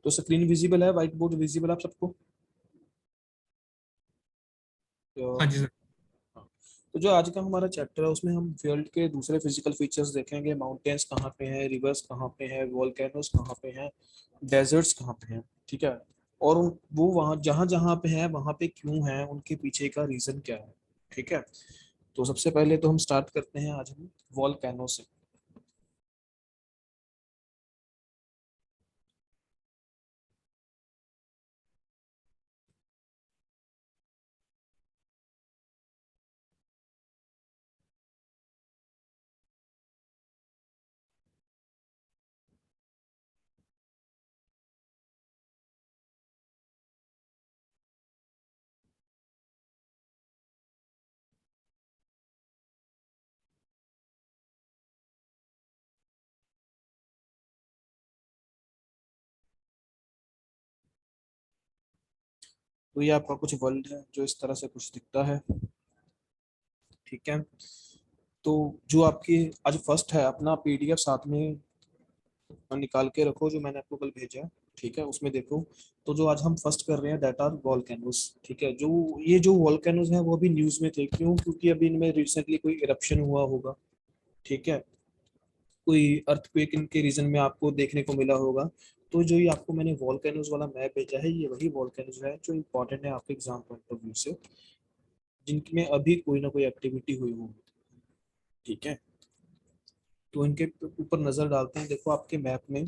तो screen visible है, white board visible आप सबको? हाँ तो जी सर। हाँ। तो जो आज का हमारा चैप्टर है उसमें हम फील्ड के दूसरे फिजिकल फीचर्स देखेंगे। माउंटेन्स कहाँ पे हैं, रिवर्स कहाँ पे हैं, वॉल्केनोस कहाँ पे हैं, डेजर्ट्स कहाँ पे हैं, ठीक है। और वो वहाँ जहाँ जहाँ पे हैं वहाँ पे क्यों हैं, उनके पीछे का रीजन क्या है, ठीक है। तो सबसे पहले तो हम स्टार्ट करते हैं आज हम वॉल्केनो से। तो ये आपका कुछ वर्ल्ड है जो इस तरह से कुछ दिखता है, ठीक है। तो जो आपकी आज फर्स्ट है, अपना पीडीएफ साथ में निकाल के रखो जो मैंने आपको कल भेजा है, ठीक है, उसमें देखो। तो जो आज हम फर्स्ट कर रहे हैं दैट आर वॉल्केनोस, ठीक है। जो ये जो वॉल्केनोस हैं वो अभी न्यूज में थे, क्यों? क्योंकि अभी इनमें रिसेंटली कोई इरप्शन हुआ होगा, ठीक है। कोई अर्थक्वेक इनके रीजन में आपको देखने को मिला होगा। तो जो ये आपको मैंने वॉल्केनोस वाला मैप भेजा है, ये वही वॉल्केनोस है जो इम्पोर्टेंट है आपके एग्जाम पॉइंट ऑफ व्यू से, जिनमें अभी कोई ना कोई एक्टिविटी हुई होगी, ठीक है। तो इनके ऊपर नजर डालते हैं, देखो आपके मैप में।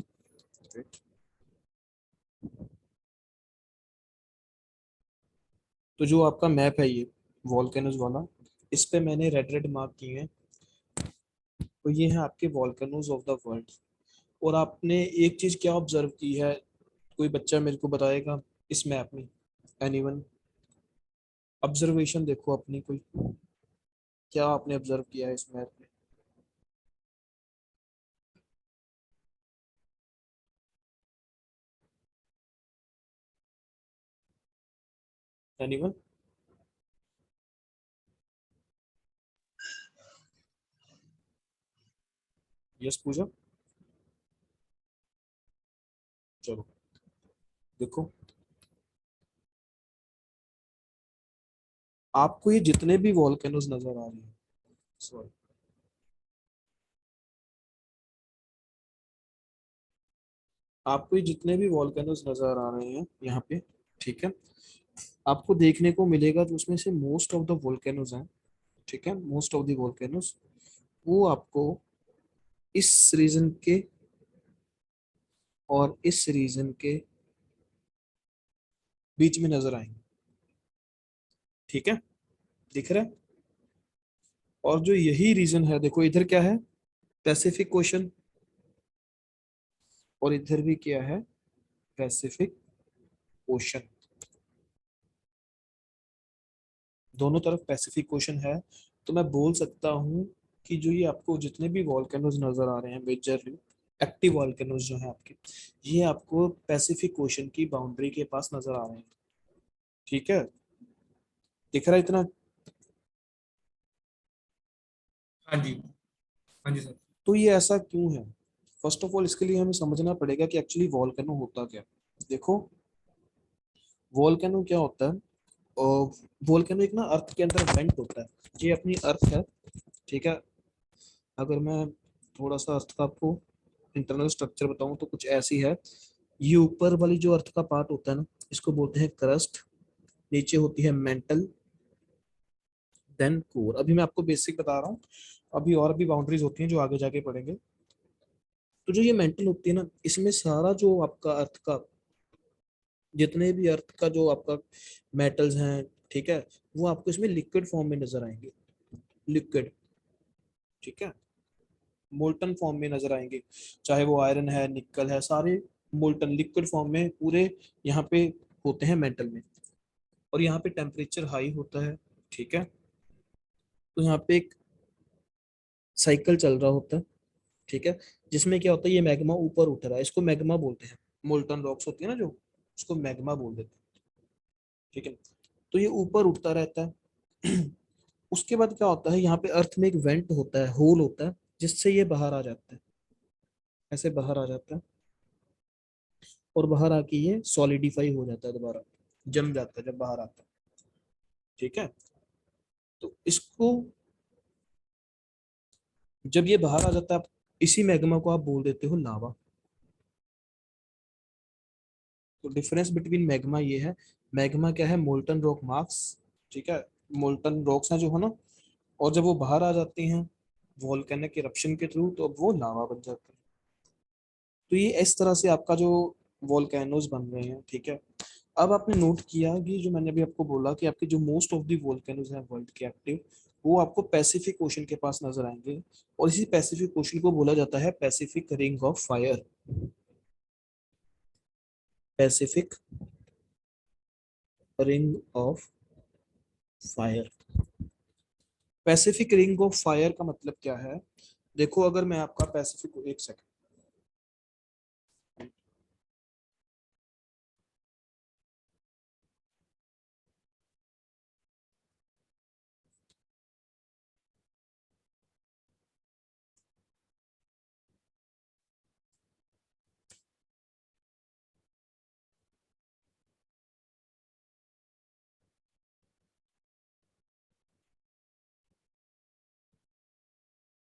तो जो आपका मैप है ये वॉल्केनोस वाला, इस पे मैंने रेड रेड मार्क किए हैं। तो ये है आपके वॉल्केनोस ऑफ द वर्ल्ड। और आपने एक चीज क्या ऑब्जर्व की है, कोई बच्चा मेरे को बताएगा इस मैप में? एनीवन? ऑब्जर्वेशन देखो अपनी कोई, क्या आपने ऑब्जर्व किया है इस मैप में? एनीवन? यस पूजा। चलो देखो, आपको ये जितने भी वॉल्केनोस नजर आ रहे हैं, सॉरी, आपको ये जितने भी वॉल्केनोस नजर आ रहे हैं यहाँ पे, ठीक है, आपको देखने को मिलेगा जो उसमें से मोस्ट ऑफ द वॉल्केनोस हैं, ठीक है, मोस्ट ऑफ द वॉल्केनोस वो आपको इस रीजन के और इस रीजन के बीच में नजर आएंगे, ठीक है, दिख रहा है। और जो यही रीजन है, देखो इधर क्या है, पैसिफिक ओशन, और इधर भी क्या है, पैसिफिक ओशन। दोनों तरफ पैसिफिक ओशन है। तो मैं बोल सकता हूँ कि जो ये आपको जितने भी वॉल्केनोज नजर आ रहे हैं मेजरली एक्टिव वॉल्केनोज जो है आपके, ये आपको पैसिफिक ओशन की बाउंड्री के पास नजर आ रहे हैं, ठीक है। दिख रहा है इतना? हाँ जी। हाँ जी सर। तो ये ऐसा क्यों है? फर्स्ट ऑफ ऑल इसके लिए हमें समझना पड़ेगा कि एक्चुअली वॉल्केनो होता क्या है। देखो, वॉल्केनो क्या होता है, और वोल्केनो एक ना अर्थ के अंदर वेंट होता है। ये अपनी अर्थ है, ठीक है। अगर मैं थोड़ा सा अर्थ का आपको इंटरनल स्ट्रक्चर बताऊं तो कुछ ऐसी है। ये ऊपर वाली जो अर्थ का पार्ट होता है ना, इसको बोलते हैं क्रस्ट। नीचे होती है मेंटल, देन कोर। अभी मैं आपको बेसिक बता रहा हूँ, अभी और भी बाउंड्रीज होती हैं जो आगे जाके पढ़ेंगे। तो जो ये मेंटल होती है ना, इसमें सारा जो आपका अर्थ का, जितने भी अर्थ का जो आपका मेटल्स हैं, ठीक है, वो आपको इसमें लिक्विड फॉर्म में नजर आएंगे, लिक्विड, ठीक है, मोल्टन फॉर्म में नजर आएंगे। चाहे वो आयरन है, निकल है, सारे मोल्टन लिक्विड फॉर्म में पूरे यहाँ पे होते हैं मेंटल में। और यहाँ पे टेम्परेचर हाई होता है, ठीक है। तो यहाँ पे एक साइकिल चल रहा होता है, ठीक है, जिसमें क्या होता है, ये मैग्मा ऊपर उठ रहा है, इसको मैग्मा बोलते हैं। मोल्टन रॉक्स होती है ना जो, उसको मैग्मा बोल देते हैं, ठीक है। तो ये ऊपर उठता रहता है। उसके बाद क्या होता है, यहाँ पे अर्थ में एक वेंट होता है, होल होता है, जिससे ये बाहर आ जाता है, ऐसे बाहर आ जाता है। और बाहर आके ये सॉलिडिफाई हो जाता है, दोबारा जम जाता है जब बाहर आता है। ठीक है, तो इसको जब ये बाहर आ जाता है, इसी मैग्मा को आप बोल देते हो लावा। तो डिफरेंस बिटवीन मैग्मा ये है, मैग्मा क्या है, मोल्टन रॉक मार्क्स, ठीक है, मोल्टन रॉक्स हैं जो है ना, और जब वो बाहर आ जाती हैं वोल्केनिक इरप्शन के थ्रू, तो अब वो लावा बन जाते हैं। तो ये इस तरह से आपका जो वोल्केनोज बन रहे हैं। ठीक है, अब आपने नोट किया कि जो मैंने अभी आपको बोला कि आपके जो मोस्ट ऑफ द वोल्केनोज हैं वर्ल्ड के एक्टिव, वो आपको पैसिफिक ओशन के पास नजर आएंगे, और इसी पैसिफिक ओशन को बोला जाता है Pacific ring of fire. Pacific ring of fire. Pacific ring of fire का मतलब क्या है, देखो अगर मैं आपका पैसिफिक, एक सेकंड,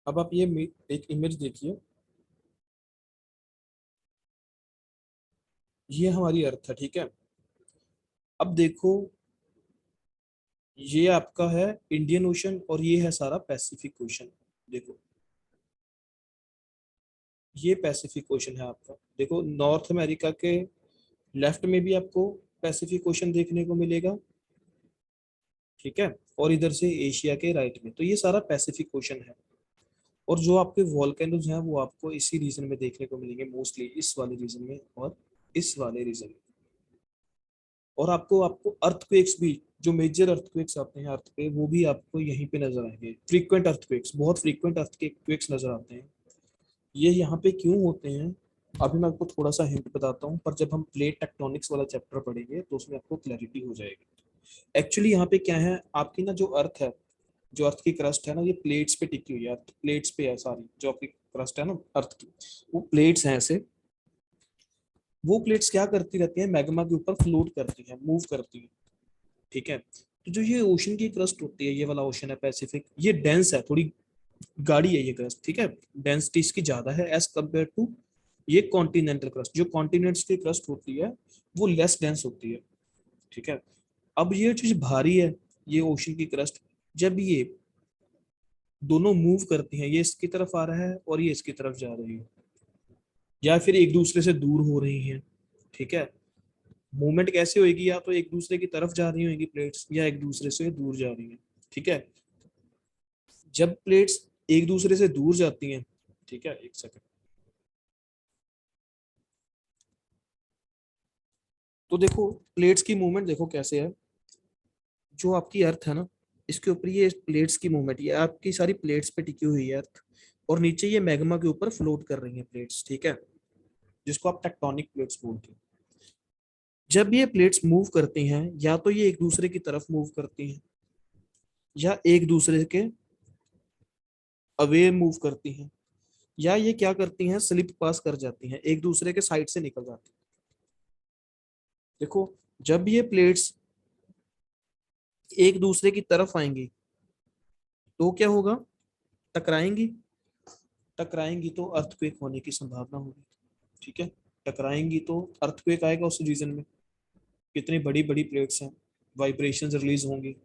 अब आप ये एक इमेज देखिए, ये हमारी अर्थ है। ठीक है, अब देखो ये आपका है इंडियन ओशन और ये है सारा पैसिफिक ओशन। देखो ये पैसिफिक ओशन है आपका, देखो नॉर्थ अमेरिका के लेफ्ट में भी आपको पैसिफिक ओशन देखने को मिलेगा। ठीक है, और इधर से एशिया के राइट में, तो ये सारा पैसिफिक ओशन है। और जो आपके वॉल्केनोज हैं वो आपको इसी रीजन में देखने को मिलेंगे, मोस्टली इस वाले रीजन में और इस वाले रीजन में। और आपको आपको अर्थक्वेक्स भी, जो मेजर अर्थक्वेक्स आते हैं अर्थ पे, वो भी आपको यहीं पे नजर आएंगे। फ्रीक्वेंट अर्थक्वेक्स, बहुत फ्रीक्वेंट अर्थक्वेक्स नजर आते हैं। ये यहाँ पे क्यों होते हैं, अभी मैं आपको थोड़ा सा हिंट बताता हूँ, पर जब हम प्लेट टेक्टोनिक्स वाला चैप्टर पढ़ेंगे तो उसमें आपको क्लैरिटी हो जाएगी। एक्चुअली यहाँ पे क्या है, आपकी ना जो अर्थ है, जो अर्थ की क्रस्ट है ना, ये प्लेट्स पे टिकी हुई है, अर्थ प्लेट्स पे है सारी, जो आपकी क्रस्ट है ना अर्थ की, वो प्लेट्स हैं ऐसे। वो प्लेट्स क्या करती रहती हैं, मैग्मा के ऊपर फ्लोट करती हैं, मूव करती हैं। ठीक है, तो जो ये ओशन की क्रस्ट होती है, ये वाला ओशन है पैसिफिक, ये डेंस है, थोड़ी गाढ़ी है ये क्रस्ट। ठीक है, डेंसिटी इसकी ज्यादा है एज कम्पेयर टू ये कॉन्टिनेंटल क्रस्ट। जो कॉन्टिनेंट्स की क्रस्ट होती है वो लेस डेंस होती है। ठीक है, अब ये चीज भारी है, ये ओशन की क्रस्ट, जब ये दोनों मूव करती हैं, ये इसकी तरफ आ रहा है और ये इसकी तरफ जा रही है, या फिर एक दूसरे से दूर हो रही हैं। ठीक है, मूवमेंट कैसे होगी, या तो एक दूसरे की तरफ जा रही होगी प्लेट्स, या एक दूसरे से दूर जा रही हैं। ठीक है, जब प्लेट्स एक दूसरे से दूर जाती हैं, ठीक है, एक सेकंड, तो देखो प्लेट्स की मूवमेंट देखो कैसे है। जो आपकी अर्थ है ना, इसके ऊपर ये प्लेट्स की मूवमेंट, ये आपकी सारी प्लेट्स पे टिकी हुई है अर्थ, और नीचे ये मैग्मा के ऊपर फ्लोट कर रही है प्लेट्स। ठीक है, जिसको आप टेक्टोनिक प्लेट्स बोलते हैं। जब ये प्लेट्स मूव करती हैं, या तो ये एक दूसरे की तरफ मूव करती हैं, या एक दूसरे के अवे मूव करती हैं, या ये क्या करती हैं, स्लिप पास कर जाती हैं, एक दूसरे के साइड से निकल जाती हैं। देखो जब ये प्लेट्स एक दूसरे की तरफ आएंगी तो क्या होगा, टकराएंगी, टकराएंगी तो अर्थक्वेक होने की संभावना होगी। ठीक है, टकराएंगी तो अर्थक्वेक आएगा उस रीजन में, कितनी बड़ी बड़ी प्लेट्स हैं, वाइब्रेशंस रिलीज होंगी।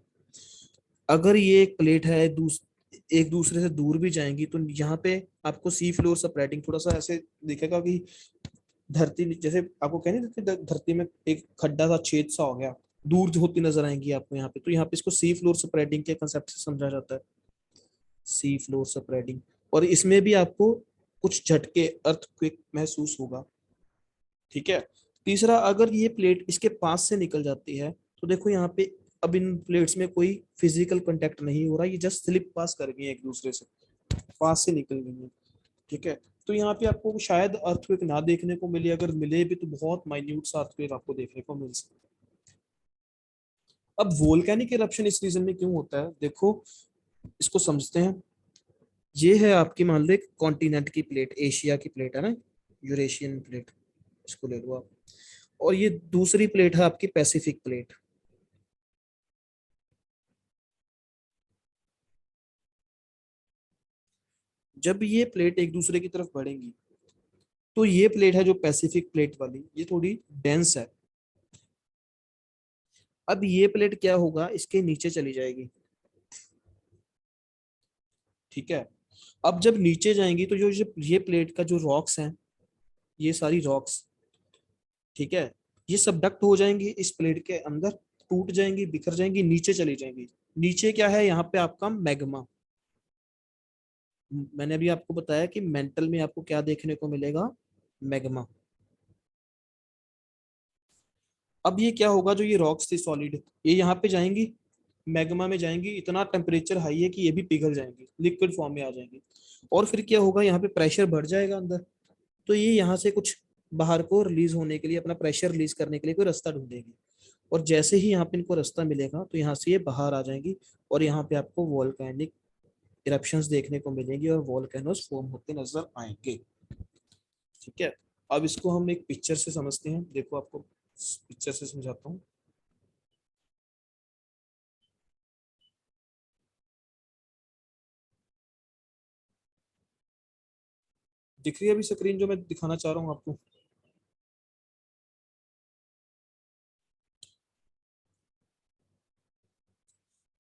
अगर ये एक प्लेट है एक दूसरे से दूर भी जाएंगी, तो यहाँ पे आपको सी फ्लोर स्प्रेडिंग थोड़ा सा ऐसे दिखेगा कि धरती जैसे आपको कहने देते धरती में एक खड्डा सा, छेद सा हो गया, दूर जो होती नजर आएंगी आपको यहाँ पे, तो यहाँ पे इसको सी फ्लोर स्प्रेडिंग के कंसेप्ट से समझा जाता है, सी फ्लोर स्प्रेडिंग। और इसमें भी आपको कुछ झटके, अर्थक्वेक महसूस होगा। ठीक है, तीसरा, अगर ये प्लेट इसके पास से निकल जाती है, तो देखो यहाँ पे अब इन प्लेट्स में कोई फिजिकल कांटेक्ट नहीं हो रहा, ये जस्ट स्लिप पास कर गई है एक दूसरे से, पास से निकल गई है। ठीक है, तो यहाँ पे आपको शायद अर्थक्वेक ना देखने को मिले, अगर मिले भी तो बहुत माइन्यूट सा अर्थक्वेक आपको देखने को मिल सकता है। अब वोल्केनिक इरप्शन इस रीजन में क्यों होता है, देखो इसको समझते हैं। ये है आपकी मान लो एक कॉन्टिनेंट की प्लेट, एशिया की प्लेट है ना, यूरेशियन प्लेट, इसको ले लो आप। और ये दूसरी प्लेट है आपकी पैसिफिक प्लेट। जब ये प्लेट एक दूसरे की तरफ बढ़ेंगी तो ये प्लेट है जो पैसिफिक प्लेट वाली, ये थोड़ी डेंस है। अब ये प्लेट क्या होगा, इसके नीचे चली जाएगी। ठीक है। अब जब नीचे जाएंगी तो जो ये प्लेट का जो रॉक्स हैं, ये सारी रॉक्स, ठीक है, ये सबडक्ट हो जाएंगी इस प्लेट के अंदर, टूट जाएंगी, बिखर जाएंगी, नीचे चली जाएंगी। नीचे क्या है यहाँ पे आपका मैग्मा। मैंने अभी आपको बताया कि मेंटल में आपको क्या देखने को मिलेगा, मैग्मा। अब ये क्या होगा, जो ये रॉक्स थी सॉलिड, ये यहाँ पे जाएंगी, मैग्मा में जाएंगी, इतना टेम्परेचर हाई है कि ये भी पिघल जाएंगी, लिक्विड फॉर्म में आ जाएंगी। और फिर क्या होगा, यहाँ पे प्रेशर बढ़ जाएगा अंदर, तो ये यहाँ से कुछ बाहर को रिलीज होने के लिए, अपना प्रेशर रिलीज करने के लिए कोई रास्ता ढूंढेगी। और जैसे ही यहाँ पे इनको रास्ता मिलेगा तो यहाँ से ये बाहर आ जाएंगी, और यहाँ पे आपको वॉल्केनिक इरप्शंस देखने को मिलेंगी और वॉल्केनोस फॉर्म होते नजर आएंगे। ठीक है। अब इसको हम एक पिक्चर से समझते हैं, देखो आपको पिक्चर से समझाता हूँ। दिख रही है अभी स्क्रीन जो मैं दिखाना चाह रहा हूँ आपको?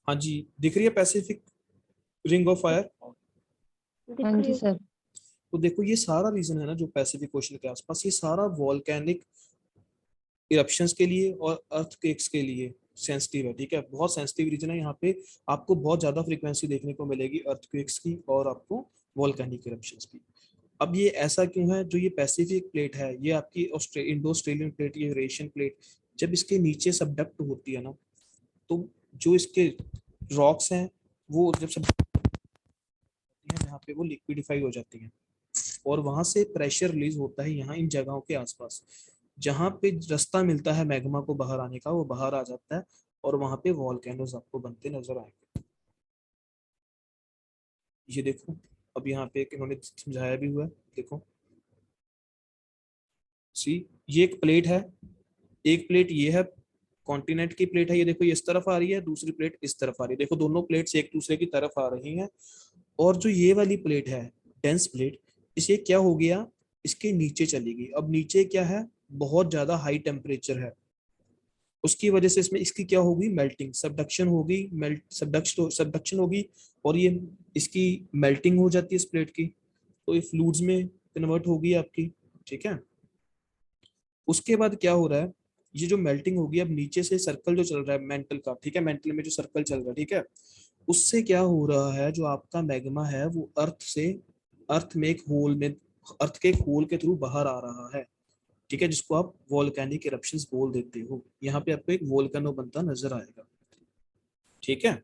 हाँ जी, दिख रही है पैसिफिक रिंग ऑफ फायर। दिख हाँ रही जी है। सर। तो देखो ये सारा रीजन है ना, जो पैसिफिक ओशन के आसपास, ये सारा वॉल्केनिक इरप्शंस के लिए और अर्थक्वेक्स के लिए सेंसिटिव है। ठीक है, बहुत सेंसिटिव रीजन है यहाँ पे। आपको बहुत ज्यादा फ्रीक्वेंसी देखने को मिलेगी अर्थक्वेक्स की और आपको वॉल्केनिक इरप्शंस की। अब ये ऐसा क्यों है, जो ये पैसिफिक प्लेट है, ये आपकी इंडो ऑस्ट्रेलियन प्लेट, ये यूरेशियन प्लेट, जब इसके नीचे सबडक्ट होती है ना, तो जो इसके रॉक्स हैं वो जब सब यहाँ पे वो लिक्विडिफाई हो जाती हैं, और वहां से प्रेशर रिलीज होता है यहाँ इन जगहों के आसपास। जहां पे रास्ता मिलता है मैग्मा को बाहर आने का, वो बाहर आ जाता है, और वहां पे वॉल्केनोज आपको बनते नजर आएंगे। ये देखो, अब यहाँ पे एक इन्होंने समझाया भी हुआ है, देखो। सी, ये एक प्लेट है, एक प्लेट ये है, कॉन्टिनेंट की प्लेट है, ये देखो ये इस तरफ आ रही है, दूसरी प्लेट इस तरफ आ रही है, देखो दोनों प्लेट्स एक दूसरे की तरफ आ रही हैं। और जो ये वाली प्लेट है, डेंस प्लेट, इसे क्या हो गया, इसके नीचे चली गई। अब नीचे क्या है, बहुत ज्यादा हाई टेम्परेचर है, उसकी वजह से इसमें इसकी क्या होगी, मेल्टिंग, सबडक्शन होगी, मेल्ट सबडक्शन होगी, और ये इसकी मेल्टिंग हो जाती है इस प्लेट की, तो ये फ्लूइड्स में कन्वर्ट होगी आपकी। ठीक है। उसके बाद क्या हो रहा है, ये जो मेल्टिंग होगी, अब नीचे से सर्कल जो चल रहा है मेंटल का, ठीक है, मेंटल में जो सर्कल चल रहा है, ठीक है, उससे क्या हो रहा है, जो आपका मैग्मा है वो अर्थ में एक होल में, अर्थ के एक होल के थ्रू बाहर आ रहा है। ठीक है, जिसको आप वोल्केनिक इरप्शंस बोल देते हो। यहाँ पे आपको एक वोल्केनो बनता नजर आएगा। ठीक है।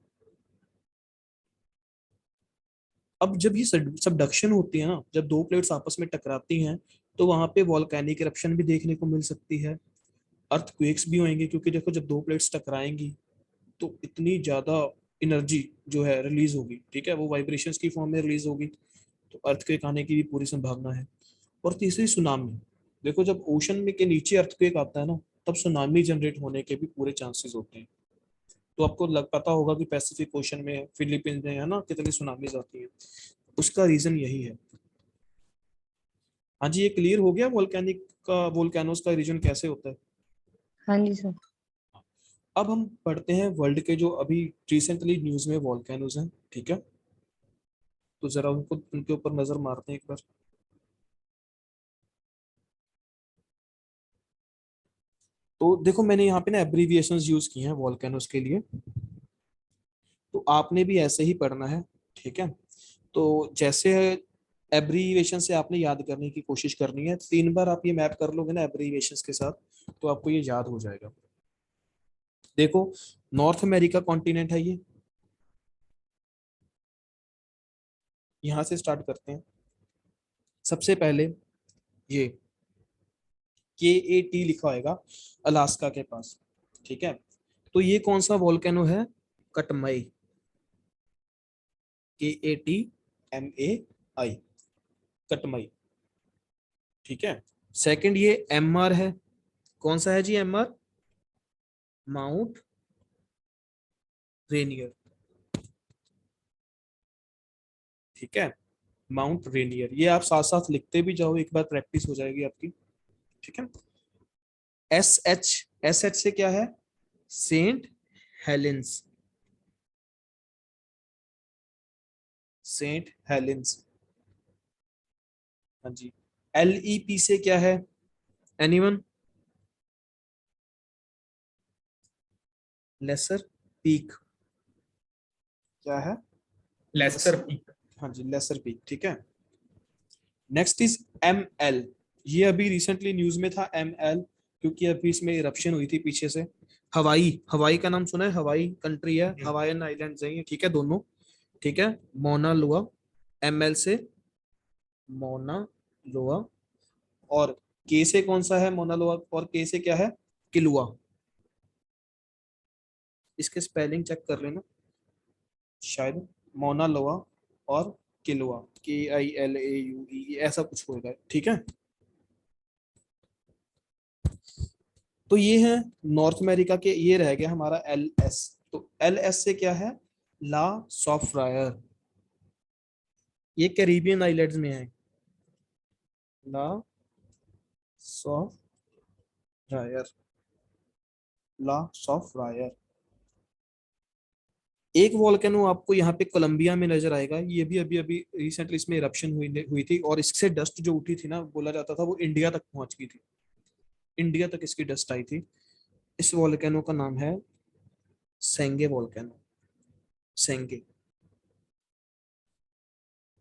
अब जब ये सबडक्शन होती है ना, जब दो प्लेट्स आपस में टकराती हैं, तो वहां पे वोल्केनिक इरप्शन भी देखने को मिल सकती है, अर्थक्वेक्स भी होंगे, क्योंकि देखो जब दो प्लेट्स टकराएंगी तो इतनी ज्यादा एनर्जी जो है रिलीज होगी, ठीक है, वो वाइब्रेशंस की फॉर्म में रिलीज होगी, तो अर्थक्वेक आने की भी पूरी संभावना है। और तीसरी सुनामी, देखो जब ओशन में के नीचे अर्थक्वेक आता है ना, तब सुनामी जनरेट होने के भी पूरे चांसेस होते हैं। तो आपको पता होगा कि पैसिफिक ओशन में, फिलीपींस में, है ना, कितनी सुनामीज आती हैं, उसका रीजन यही है। हाँ जी, ये क्लियर हो गया वोल्केनिक का, वोल्केनोस का रीजन कैसे होता है। हाँ जी सर। अब हम पढ़ते हैं वर्ल्ड के जो अभी रिसेंटली न्यूज में वोल्केनोज हैं। ठीक है, तो जरा उनको, उनके ऊपर नजर मारते हैं एक बार। तो देखो मैंने यहाँ पे ना एब्रीविएशंस यूज की हैं वोल्केनोस के लिए, तो आपने भी ऐसे ही पढ़ना है। ठीक है, तो जैसे एब्रीविएशन से आपने याद करने की कोशिश करनी है, 3 बार आप ये मैप कर लोगे ना एब्रीविएशंस के साथ, तो आपको ये याद हो जाएगा। देखो, नॉर्थ अमेरिका कॉन्टिनेंट है ये, यहां से स्टार्ट करते हैं। सबसे पहले ये KAT लिखा होगा, अलास्का के पास। ठीक है, तो ये कौन सा वोल्केनो है, कटमई, KATMAI, कटमई। ठीक है, सेकंड ये MR है, कौन सा है जी MR? माउंट रेनियर, ठीक है, माउंट रेनियर। ये आप साथ साथ लिखते भी जाओ, एक बार प्रैक्टिस हो जाएगी आपकी, ठीक है। SH से क्या है? सेंट हेलेंस, सेंट हेलेंस, हाँ जी। LEP से क्या है? एनीवन? लेसर पीक, क्या है? Lesser peak. हाँ जी, लेसर पीक, ठीक है। नेक्स्ट इज ML, ये अभी रिसेंटली न्यूज में था ML, क्योंकि अभी इसमें इरप्शन हुई थी पीछे से। हवाई, हवाई का नाम सुना है? हवाई कंट्री है, हवाईन आइलैंड्स हैं ये, ठीक है, दोनों, ठीक है। मोना लोआ, ML से मोना लोआ, और के से कौन सा है? मोना लोआ, और के से क्या है? किलुआ। इसके स्पेलिंग चेक कर लेना, शायद मोना लोआ और किलुआ, KILAUE ऐसा कुछ होगा, ठीक है। तो ये है नॉर्थ अमेरिका के, ये रह गया हमारा LS। तो LS से क्या है? ला सॉफ्रायर, ये कैरिबियन आइलैंड्स में है, ला सॉफ्रायर, ला सॉफ्रायर। एक वॉल्केनो आपको यहाँ पे कोलंबिया में नजर आएगा, ये भी अभी अभी रिसेंटली इसमें इरप्शन हुई हुई थी, और इससे डस्ट जो उठी थी ना, बोला जाता था वो इंडिया तक पहुंच गई थी, इंडिया तक इसकी डस्ट आई थी। इस वॉल्केनो का नाम है सेंगे वॉल्केनो, सेंगे।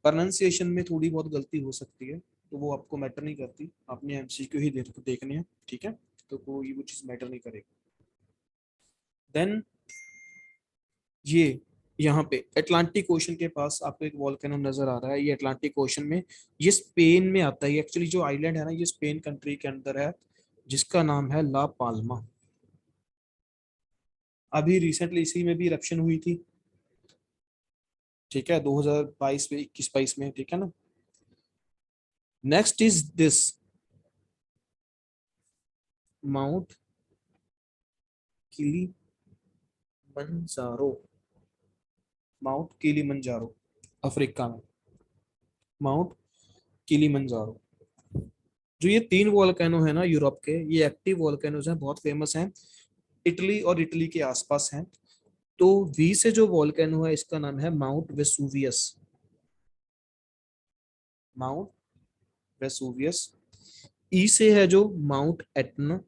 प्रोनाउंसिएशन में थोड़ी बहुत गलती हो सकती है, तो वो आपको मैटर नहीं करती, आपने MCQ ही देखने हैं, ठीक है, तो कोई वो चीज मैटर नहीं करेगी। देन ये यहाँ पे अटलांटिक ओशन के पास आपको एक वॉल्केनो नजर आ रहा है, ये अटलांटिक ओशन में, ये स्पेन में आता है। ये एक्चुअली जो आइलैंड है ना, ये स्पेन कंट्री के अंदर है, जिसका नाम है ला पाल्मा। अभी रिसेंटली इसी में भी इरप्शन हुई थी, ठीक है, 2022 में, 21-22 में, ठीक है ना। Next is this mount Kilimanjaro, mount Kilimanjaro, Africa में, माउंट किलीमंजारो। जो ये तीन वोल्केनो है ना यूरोप के, ये एक्टिव वोल्केनोज हैं, बहुत फेमस हैं, इटली और इटली के आसपास हैं। तो वी से जो वोल्केनो है, इसका नाम है माउंट वेसुवियस, माउंट वेसुवियस। ई से है जो माउंट एटना,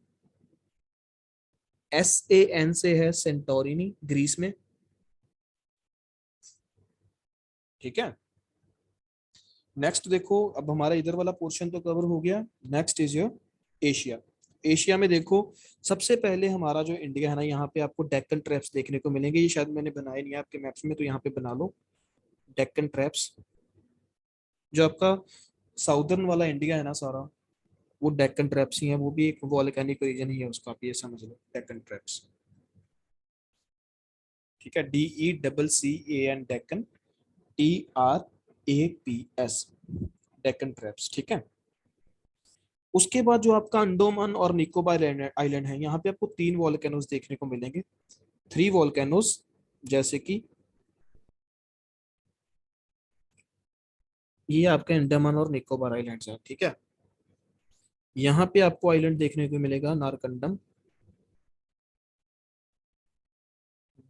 SAN से है सेंटोरिनी, ग्रीस में, ठीक है। नेक्स्ट देखो, अब हमारा इधर वाला पोर्शन तो कवर हो गया। Next is your Asia. Asia में देखो, सबसे पहले हमारा जो इंडिया है ना, यहाँ पे आपको डेक्कन ट्रैप्स देखने को मिलेंगे, ये शायद मैंने बनाए नहीं है आपके मैप्स में, तो यहाँ पे बना लो डेक्कन ट्रैप्स। जो आपका साउदर्न वाला इंडिया है ना सारा, वो डेक्कन ट्रैप्स ही है, वो भी एक वॉल्केनिक रीजन ही है उसका, आप ये समझ लो, डेक्कन ट्रैप्स, ठीक है। DECCAN, Deccan, TRAPS, Deccan traps, ठीक है। उसके बाद जो आपका अंडोमान और निकोबार आइलैंड है, यहाँ पे आपको तीन वॉल्केनोज देखने को मिलेंगे, 3 वॉल्केनोज, जैसे कि ये आपके अंडमान और निकोबार आइलैंड्स हैं, ठीक है। यहाँ पे आपको आइलैंड देखने को मिलेगा नारकंडम,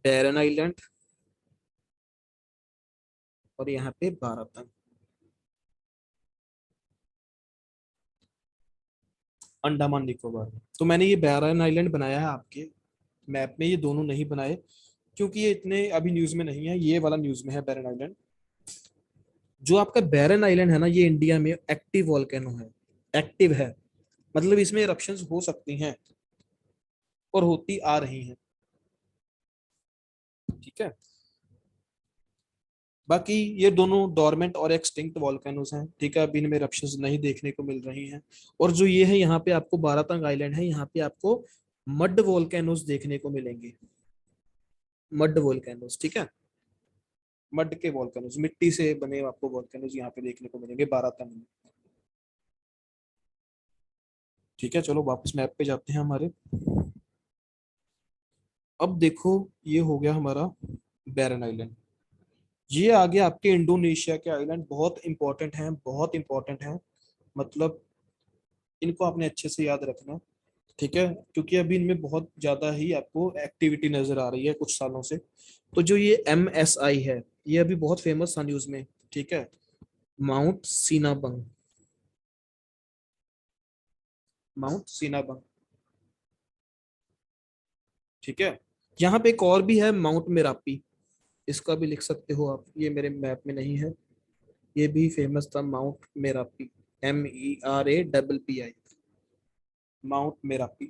बैरन आइलैंड, और यहाँ पे बारातंग, अंडमान निकोबार। तो मैंने ये बैरन आइलैंड बनाया है आपके मैप में, ये दोनों नहीं बनाए, क्योंकि ये इतने अभी न्यूज में नहीं है, ये वाला न्यूज में है बैरन आइलैंड। जो आपका बैरन आइलैंड है ना, ये इंडिया में एक्टिव वॉल्केनो है, एक्टिव है, मतलब इसमें इरप्शंस हो सकती हैं और होती आ रही हैं, ठीक है। बाकी ये दोनों डोरमेंट और एक्सटिंक्ट वॉल्केनोज हैं, ठीक है, अभी इनमें इरप्शंस नहीं देखने को मिल रही हैं। और जो ये है, यहाँ पे आपको बारातंग आइलैंड है, यहाँ पे आपको मड वॉल्केनोज देखने को मिलेंगे, मड वॉल्केनोज, ठीक है, मड के वॉल्केनोज, मिट्टी से बने आपको वॉल्केनोज यहाँ पे देखने को मिलेंगे बारातंग में। ठीक है, चलो वापस मैप पे जाते हैं हमारे। अब देखो ये हो गया हमारा बैरन आइलैंड। ये आ गया आपके इंडोनेशिया के आइलैंड, बहुत इंपॉर्टेंट हैं, बहुत इंपॉर्टेंट हैं। मतलब इनको आपने अच्छे से याद रखना, ठीक है, क्योंकि अभी इनमें बहुत ज्यादा ही आपको एक्टिविटी नजर आ रही है कुछ सालों से। तो जो ये MSI है, ये अभी बहुत फेमस था न्यूज में, ठीक है, माउंट सीनाबंग, माउंट सीनाबंग, ठीक है। यहाँ पे एक और भी है माउंट मेरापी, इसका भी लिख सकते हो आप, ये मेरे मैप में नहीं है। ये भी फेमस था mount Merapi, MERAPPI, mount Merapi,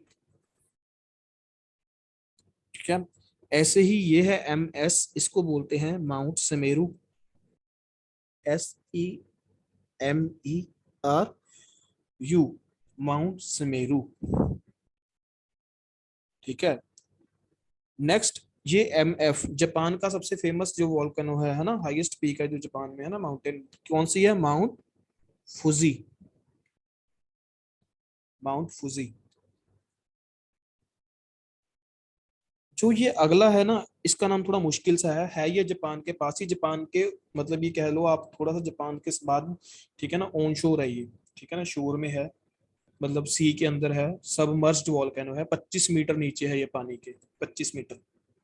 ठीक है। ऐसे ही ये है MS, इसको बोलते हैं माउंट समेरू, SEMERU, माउंट समेरू, ठीक है। नेक्स्ट ये MF, जापान का सबसे फेमस जो वॉल्केनो है ना, हाईएस्ट पीक है जो जापान में है ना माउंटेन, कौन सी है, माउंट फुजी, माउंट फुजी। जो ये अगला है ना, इसका नाम थोड़ा मुश्किल सा है ये जापान के पास ही, जापान के मतलब ये कह लो आप थोड़ा सा जापान के बाद, ठीक है ना, ऑन शोर है ये, ठीक है ना, शोर में है, मतलब सी के अंदर है, सबमर्ज्ड वॉल्केनो है, 25 मीटर नीचे है ये पानी के, 25 मीटर,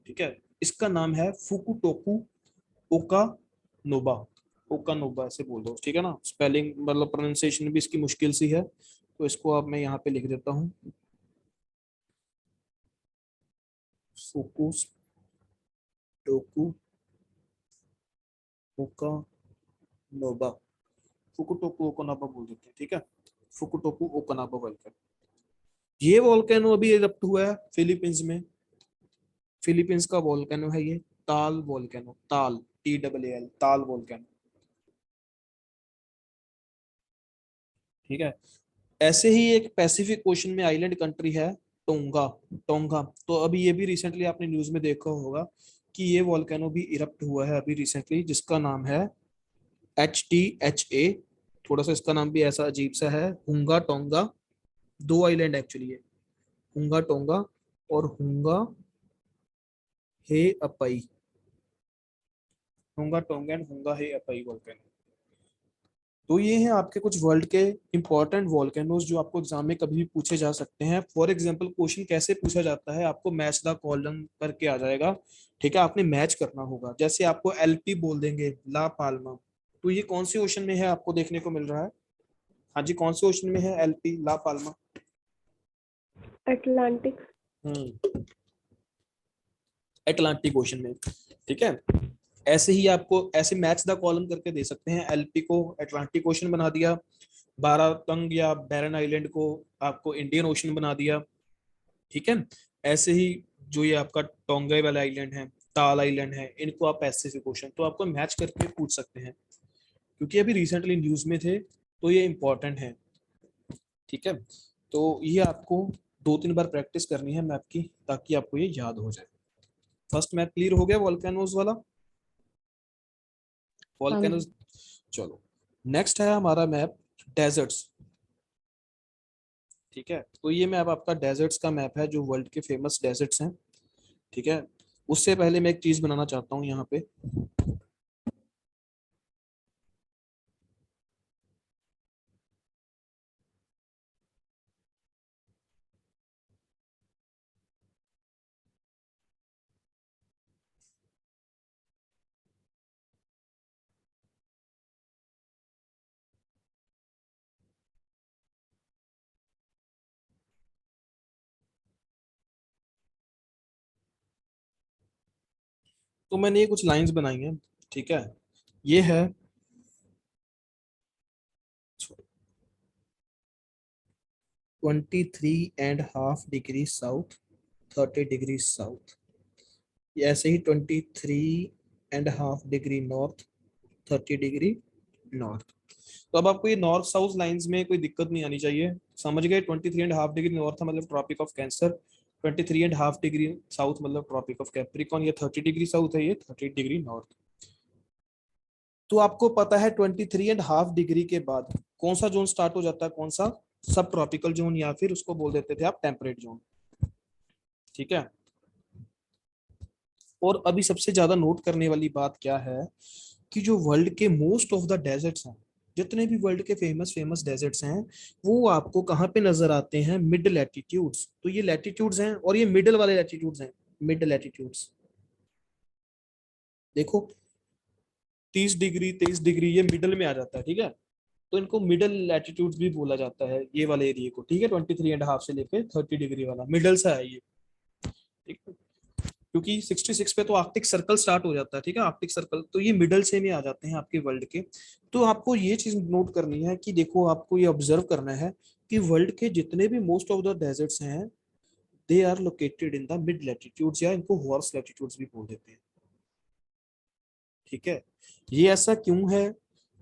ठीक है। इसका नाम है फुकुटोकु ओका नोबा, ओका नोबा ऐसे बोल दो, ठीक है ना, स्पेलिंग मतलब प्रोनाउंसिएशन भी इसकी मुश्किल सी है, तो इसको अब मैं यहाँ पे लिख देता हूँ, फुकुटोकु ओका नोबा, फुकुटोकु ओकानाबा बोल देते हैं, ठीक है, फुकुटोकु ओकानाबा वॉल्केनो। ये वॉल्केनो अभी इरप्ट हुआ है फिलीपींस में, फिलीपींस का वॉल्केनो है ये, ताल वॉल्केनो, ताल, TAAL, ताल वॉल्केनो, ठीक है। ऐसे ही एक पैसिफिक ओशन में आइलैंड कंट्री है टोंगा, टोंगा। तो अभी ये भी रिसेंटली आपने न्यूज में देखा होगा कि ये वॉल्केनो भी इरप्ट हुआ है अभी रिसेंटली, जिसका नाम है HTHA। थोड़ा सा इसका नाम भी ऐसा अजीब सा है, हुंगा टोंगा, दो आइलैंड एक्चुअली है, हुंगा टोंगा और हुंगा हे अपई, हुंगा टोंगा एंड हुंगा हे अपई वॉल्केनो। तो ये हैं आपके कुछ वर्ल्ड के इंपॉर्टेंट वॉल्केनोज जो आपको एग्जाम में कभी भी पूछे जा सकते हैं। फॉर एग्जांपल क्वेश्चन कैसे पूछा जाता है, आपको मैच द कॉलम करके आ जाएगा, ठीक है, आपने मैच करना होगा। जैसे आपको LP बोल देंगे, ला पाल्मा, तो ये कौन से ओशन में है आपको देखने को मिल रहा है, हाँ जी, कौन से ओशन में है LP ला पाल्मा, अटलांटिक। अटलांटिक ओशन में, ठीक है। ऐसे ही आपको ऐसे मैच द कॉलम करके दे सकते हैं, LP को अटलांटिक ओशन बना दिया, बारातंग या बैरन आइलैंड को आपको इंडियन ओशन बना दिया, ठीक है। ऐसे ही जो ये आपका टोंगाई वाला आइलैंड है, ताल आइलैंड है, इनको आप पैसिफिक ओशन, तो आपको मैच करके पूछ सकते हैं, क्योंकि अभी रिसेंटली न्यूज में थे, तो ये इंपॉर्टेंट है, ठीक है। तो ये आपको 2-3 बार प्रैक्टिस करनी है मैप की, ताकि आपको ये याद हो जाए। फर्स्ट मैप क्लियर हो गया वॉल्केनोज वाला, हाँ वॉल्केनोज। जी। चलो नेक्स्ट है हमारा मैप डेजर्ट्स, ठीक है। तो ये मैप आपका डेजर्ट्स का मैप है, जो वर्ल्ड के फेमस डेजर्ट्स हैं, ठीक है। उससे पहले मैं एक चीज बनाना चाहता हूँ यहाँ पे, तो मैंने ये कुछ लाइंस बनाई हैं, ठीक है। ये है 23.5 डिग्री साउथ, 30 डिग्री साउथ, ऐसे ही 23.5 डिग्री नॉर्थ, 30 डिग्री नॉर्थ। तो अब आपको ये नॉर्थ साउथ लाइंस में कोई दिक्कत नहीं आनी चाहिए, समझ गए। 23.5 डिग्री नॉर्थ है मतलब tropic of cancer, 23.5 degree south मतलब ट्रॉपिक ऑफ कैप्रिकॉन, ये 30 डिग्री साउथ है, ये 30 डिग्री नॉर्थ। तो आपको पता है 23.5 डिग्री के बाद कौन सा जोन स्टार्ट हो जाता है, कौन सा, सब ट्रॉपिकल जोन या फिर उसको बोल देते थे आप टेम्परेट जोन। ठीक है। और अभी सबसे ज्यादा नोट करने वाली बात क्या है कि जो वर्ल्ड के मोस्ट ऑफ द डेजर्ट्स हैं, जितने भी वर्ल्ड के फेमस फेमस डेजर्ट्स हैं, वो आपको कहाँ पे नजर आते हैं? Mid latitudes. तो ये लैटिट्यूड्स हैं और ये मिडल वाले लैटिट्यूड्स हैं, मिड लैटिट्यूड्स। देखो 30 डिग्री 23 डिग्री ये मिडल में आ जाता है, ठीक है। तो इनको मिडल लैटिट्यूड्स भी बोला जाता है, ये वाले एरिया को, ठीक है। 23.5 से लेके 30 डिग्री वाला मिडल सा है ये, ठीक है। क्योंकि 66 पे तो आर्कटिक सर्कल स्टार्ट हो जाता है, ठीक है, आर्कटिक सर्कल, तो ये मिडल से में आ जाते हैं आपके वर्ल्ड के। तो आपको ये चीज नोट करनी है कि देखो आपको ये ऑब्जर्व करना है कि वर्ल्ड के जितने भी मोस्ट ऑफ द डेजर्ट्स हैं, they are located in the mid latitudes, या इनको हॉर्स लैटिट्यूड्स भी बोल देते हैं, ठीक है। ये ऐसा क्यों है,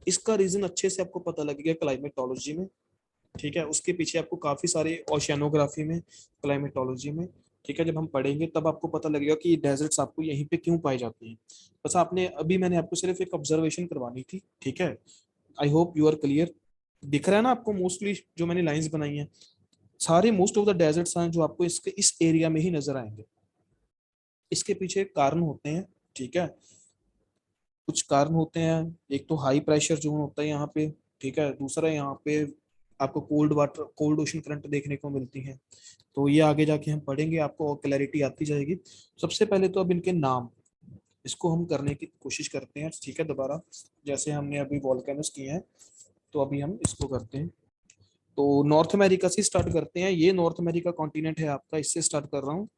इसका रीजन अच्छे से आपको पता लगेगा क्लाइमेटोलॉजी में, ठीक है। उसके पीछे आपको काफी सारे ओशियानोग्राफी में, क्लाइमेटोलॉजी में, ठीक है, जब हम पढ़ेंगे तब आपको पता लगेगा कि ये डेजर्ट्स आपको यहीं पे क्यों पाई जाती हैं। बस आपने अभी मैंने आपको सिर्फ एक ऑब्जर्वेशन करवानी थी, ठीक है। I hope you are clear. दिख रहा है ना आपको? मोस्टली जो मैंने लाइंस बनाई हैं, सारे मोस्ट ऑफ द डेजर्ट्स हैं जो आपको इसके इस एरिया में ही नजर आएंगे। इसके पीछे कारण होते हैं, ठीक है। कुछ कारण होते हैं, एक तो हाई प्रेशर जोन होता है यहाँ पे, ठीक है। दूसरा यहाँ पे आपको cold water, cold ocean current देखने को मिलती है। तो ये आगे जाके हम पढ़ेंगे, आपको और क्लैरिटी आती जाएगी। सबसे पहले तो अब इनके नाम, इसको हम करने की कोशिश करते हैं, ठीक है, दोबारा। जैसे हमने अभी वॉल्केनोस किए हैं, तो अभी हम इसको करते हैं। तो नॉर्थ अमेरिका से स्टार्ट करते हैं। ये नॉर्थ अमेरिका कॉन्टिनेंट है आपका, इससे स्टार्ट कर रहा हूँ।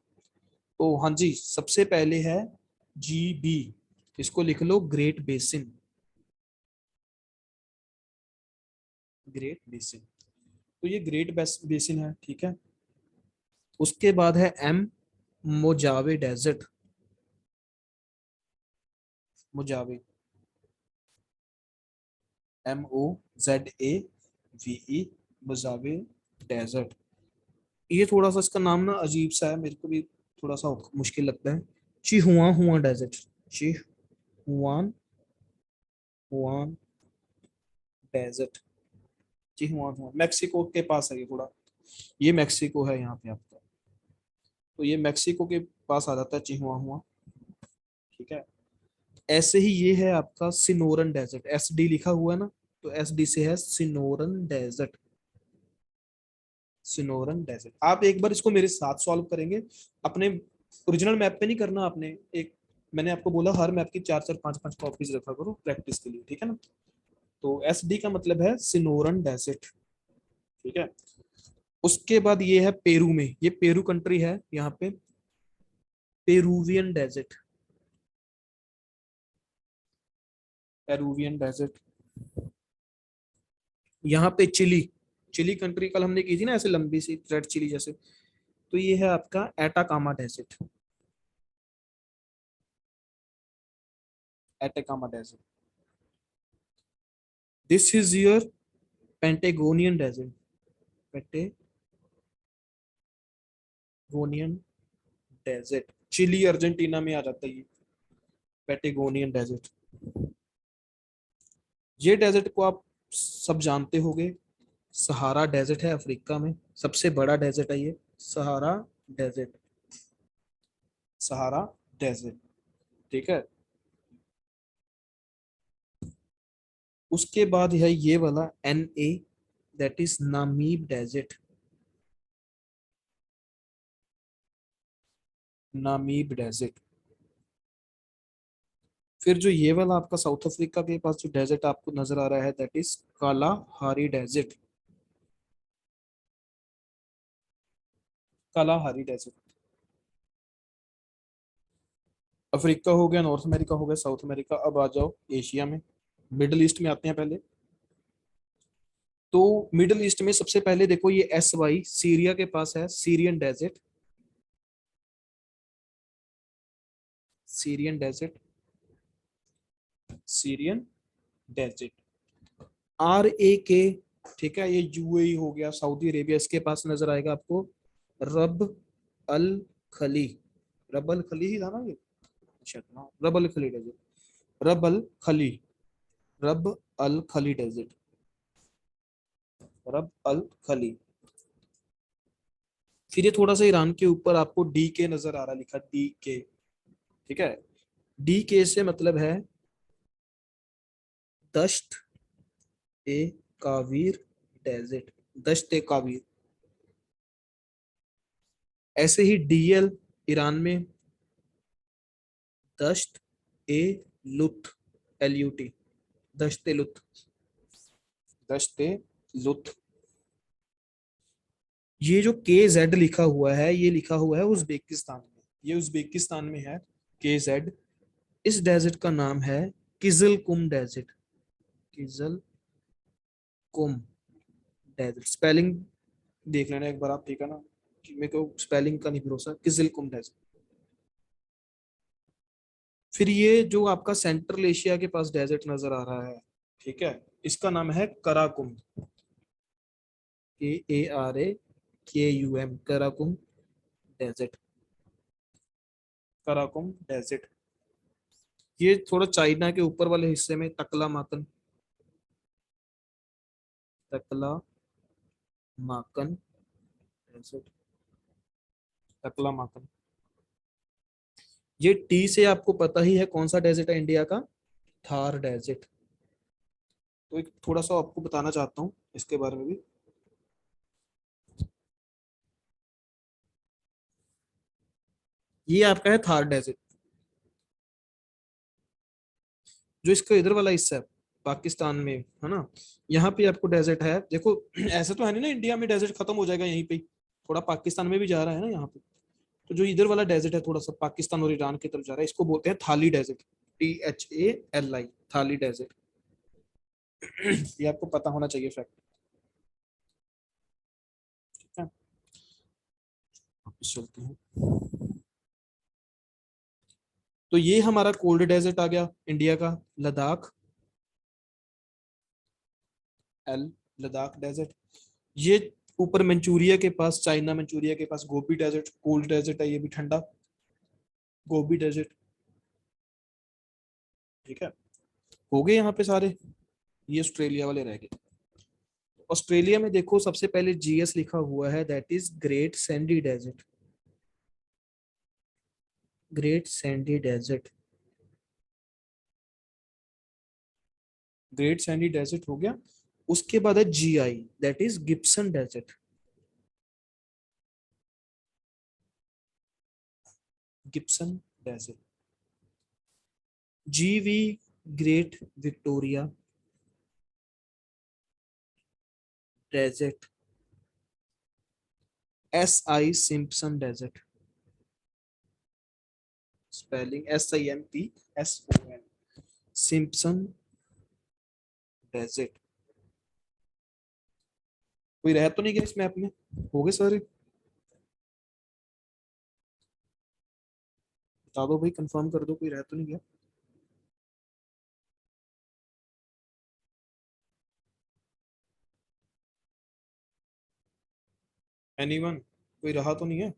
तो हाँ जी, सबसे पहले है GB, इसको लिख लो ग्रेट बेसिन, ग्रेट बेसिन। तो ये ग्रेट बेसिन है, ठीक है। उसके बाद है मोजावे डेजर्ट, मोजावे, MOZAVE, मोजावे डेजर्ट। ये थोड़ा सा इसका नाम ना अजीब सा है, मेरे को भी थोड़ा सा मुश्किल लगता है। चिहुआ हुआ डेजर्ट, चिहुआन हुआन डेजर्ट, चिहुआन हुआ, मैक्सिको के पास है ये थोड़ा। ये मैक्सिको है यहाँ पे आपका, तो ये मैक्सिको के पास आ जाता है चिहुआ हुआ, ठीक है। ऐसे ही ये है आपका सिनोरन डेजर्ट, SD लिखा हुआ है ना, तो SD से है सिनोरन डेजर्ट, सिनोरन डेजर्ट। आप एक बार इसको मेरे साथ सॉल्व करेंगे, अपने ओरिजिनल मैप पे नहीं करना आपने। एक मैंने आपको बोला हर मैप की 4-4 5-5 कॉपीज रखा करो प्रैक्टिस के लिए, ठीक है ना। तो SD का मतलब है सिनोरन डेजर्ट, ठीक है। उसके बाद ये है पेरू में, ये पेरू कंट्री है यहाँ पे, पेरूवियन डेजर्ट, पेरूवियन डेजर्ट। यहाँ पे चिली, चिली कंट्री कल हमने की थी ना, ऐसे लंबी सी रेड चिली जैसे, तो ये है आपका Atacama desert, Atacama desert. This is your Patagonian desert, Patagonian desert, Chile Argentina में आ जाता है ये पेंटेगोनियन डेजर्ट। ये डेजर्ट को आप सब जानते होंगे, सहारा डेजर्ट है अफ्रीका में, सबसे बड़ा डेजर्ट है ये सहारा डेजर्ट, सहारा डेजर्ट, ठीक है। उसके बाद है ये वाला NA, that is Namib desert, Namib desert. फिर जो ये वाला आपका साउथ अफ्रीका के पास जो डेजर्ट आपको नजर आ रहा है, that is Kalahari desert, Kalahari desert. Africa हो गया, नॉर्थ अमेरिका हो गया, साउथ अमेरिका। अब आ जाओ एशिया में, मिडल ईस्ट में आते हैं पहले। तो मिडल ईस्ट में सबसे पहले देखो ये SY सीरिया के पास है, Syrian desert, Syrian desert, Syrian desert. RAK, ठीक है, ये UAE हो गया, सऊदी अरेबिया, इसके पास नजर आएगा आपको रब अल खली, रब अल खली ही था ना ये, अच्छा हाँ, रब अल खली डेजर्ट, रब अल खली, रब अल खली डेजर्ट। रब अल खली। फिर ये थोड़ा सा ईरान के ऊपर आपको डी के नजर आ रहा है, लिखा डी के, ठीक है। डी के से मतलब है दश्त ए कावीर डेजर्ट, दश्त ए कावीर। ऐसे ही डीएल ईरान में दश्त ए लुत, LUT, दश्त ए लुत, दश्त ए लुत। ये जो KZ लिखा हुआ है, ये लिखा हुआ है उज्बेकिस्तान में, ये उज्बेकिस्तान में है KZ। इस डेजर्ट का नाम है किजल कुम डेजर्ट, किजल कुम डेजर्ट। स्पेलिंग देख लेना एक बार आप, ठीक है ना, कि मेरे को स्पेलिंग का नहीं भरोसा। किजल कुम डेजर्ट। फिर ये जो आपका सेंट्रल एशिया के पास डेजर्ट नजर आ रहा है, ठीक है, इसका नाम है Karakum, KARAKUM, Karakum desert, Karakum desert. ये थोड़ा चाइना के ऊपर वाले हिस्से में तकला माकन, तकला माकन डेजर्ट, तकला माकन। ये टी से आपको पता ही है कौन सा डेजर्ट है इंडिया का, थार डेजर्ट। तो एक थोड़ा सा आपको बताना चाहता हूँ इसके बारे में भी। ये आपका है थार डेजर्ट, जो इसका इधर वाला हिस्सा है पाकिस्तान में, है ना। यहाँ पे आपको डेजर्ट है, देखो ऐसा तो है नहीं ना इंडिया में डेजर्ट खत्म हो जाएगा यहीं पे ही, थोड़ा पाकिस्तान में भी जा रहा है ना यहाँ पे। तो जो इधर वाला डेजर्ट है थोड़ा सा पाकिस्तान और ईरान की तरफ जा रहा है, इसको बोलते हैं थाली डेजर्ट, THALI, थाली डेजर्ट। ये आपको पता होना चाहिए फैक्ट, ठीक है। वापस चलते हैं। तो ये हमारा कोल्ड डेजर्ट आ गया इंडिया का, लद्दाख, L, लद्दाख डेजर्ट। ये ऊपर मंचूरिया के पास, चाइना मंचूरिया के पास गोबी डेजर्ट, कोल्ड डेजर्ट है, ये भी ठंडा, गोबी डेजर्ट, ठीक है। हो गए यहाँ पे सारे, ये ऑस्ट्रेलिया वाले रह गए। ऑस्ट्रेलिया में देखो सबसे पहले GS लिखा हुआ है, that is great sandy desert, great sandy desert, great sandy desert हो गया। उसके बाद है GI, that is Gibson desert, Gibson desert. GV, great Victoria desert. SI, Simpson desert, spelling SIMPSON, Simpson desert. कोई रह तो नहीं गया इस मैप में, हो गए सारे, बता दो भाई, कंफर्म कर दो कोई रह तो नहीं गया। एनीवन, कोई रहा तो नहीं है।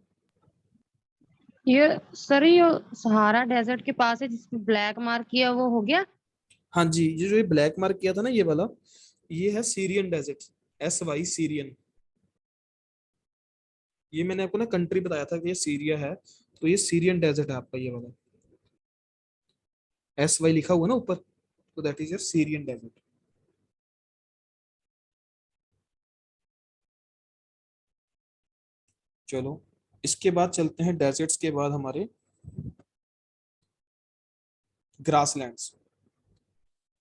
ये सर ये सहारा डेजर्ट के पास है जिसमें ब्लैक मार्क किया वो हो गया। हाँ जी, ये जो ये ब्लैक मार्क किया था ना ये वाला, ये है सीरियन डेजर्ट, SY सीरियन। ये मैंने आपको ना कंट्री बताया था कि ये सीरिया है, तो ये सीरियन डेजर्ट है आपका ये वाला, SY लिखा हुआ ना ऊपर, तो that is your Syrian desert. चलो इसके बाद चलते हैं, डेजर्ट्स के बाद हमारे ग्रासलैंड्स।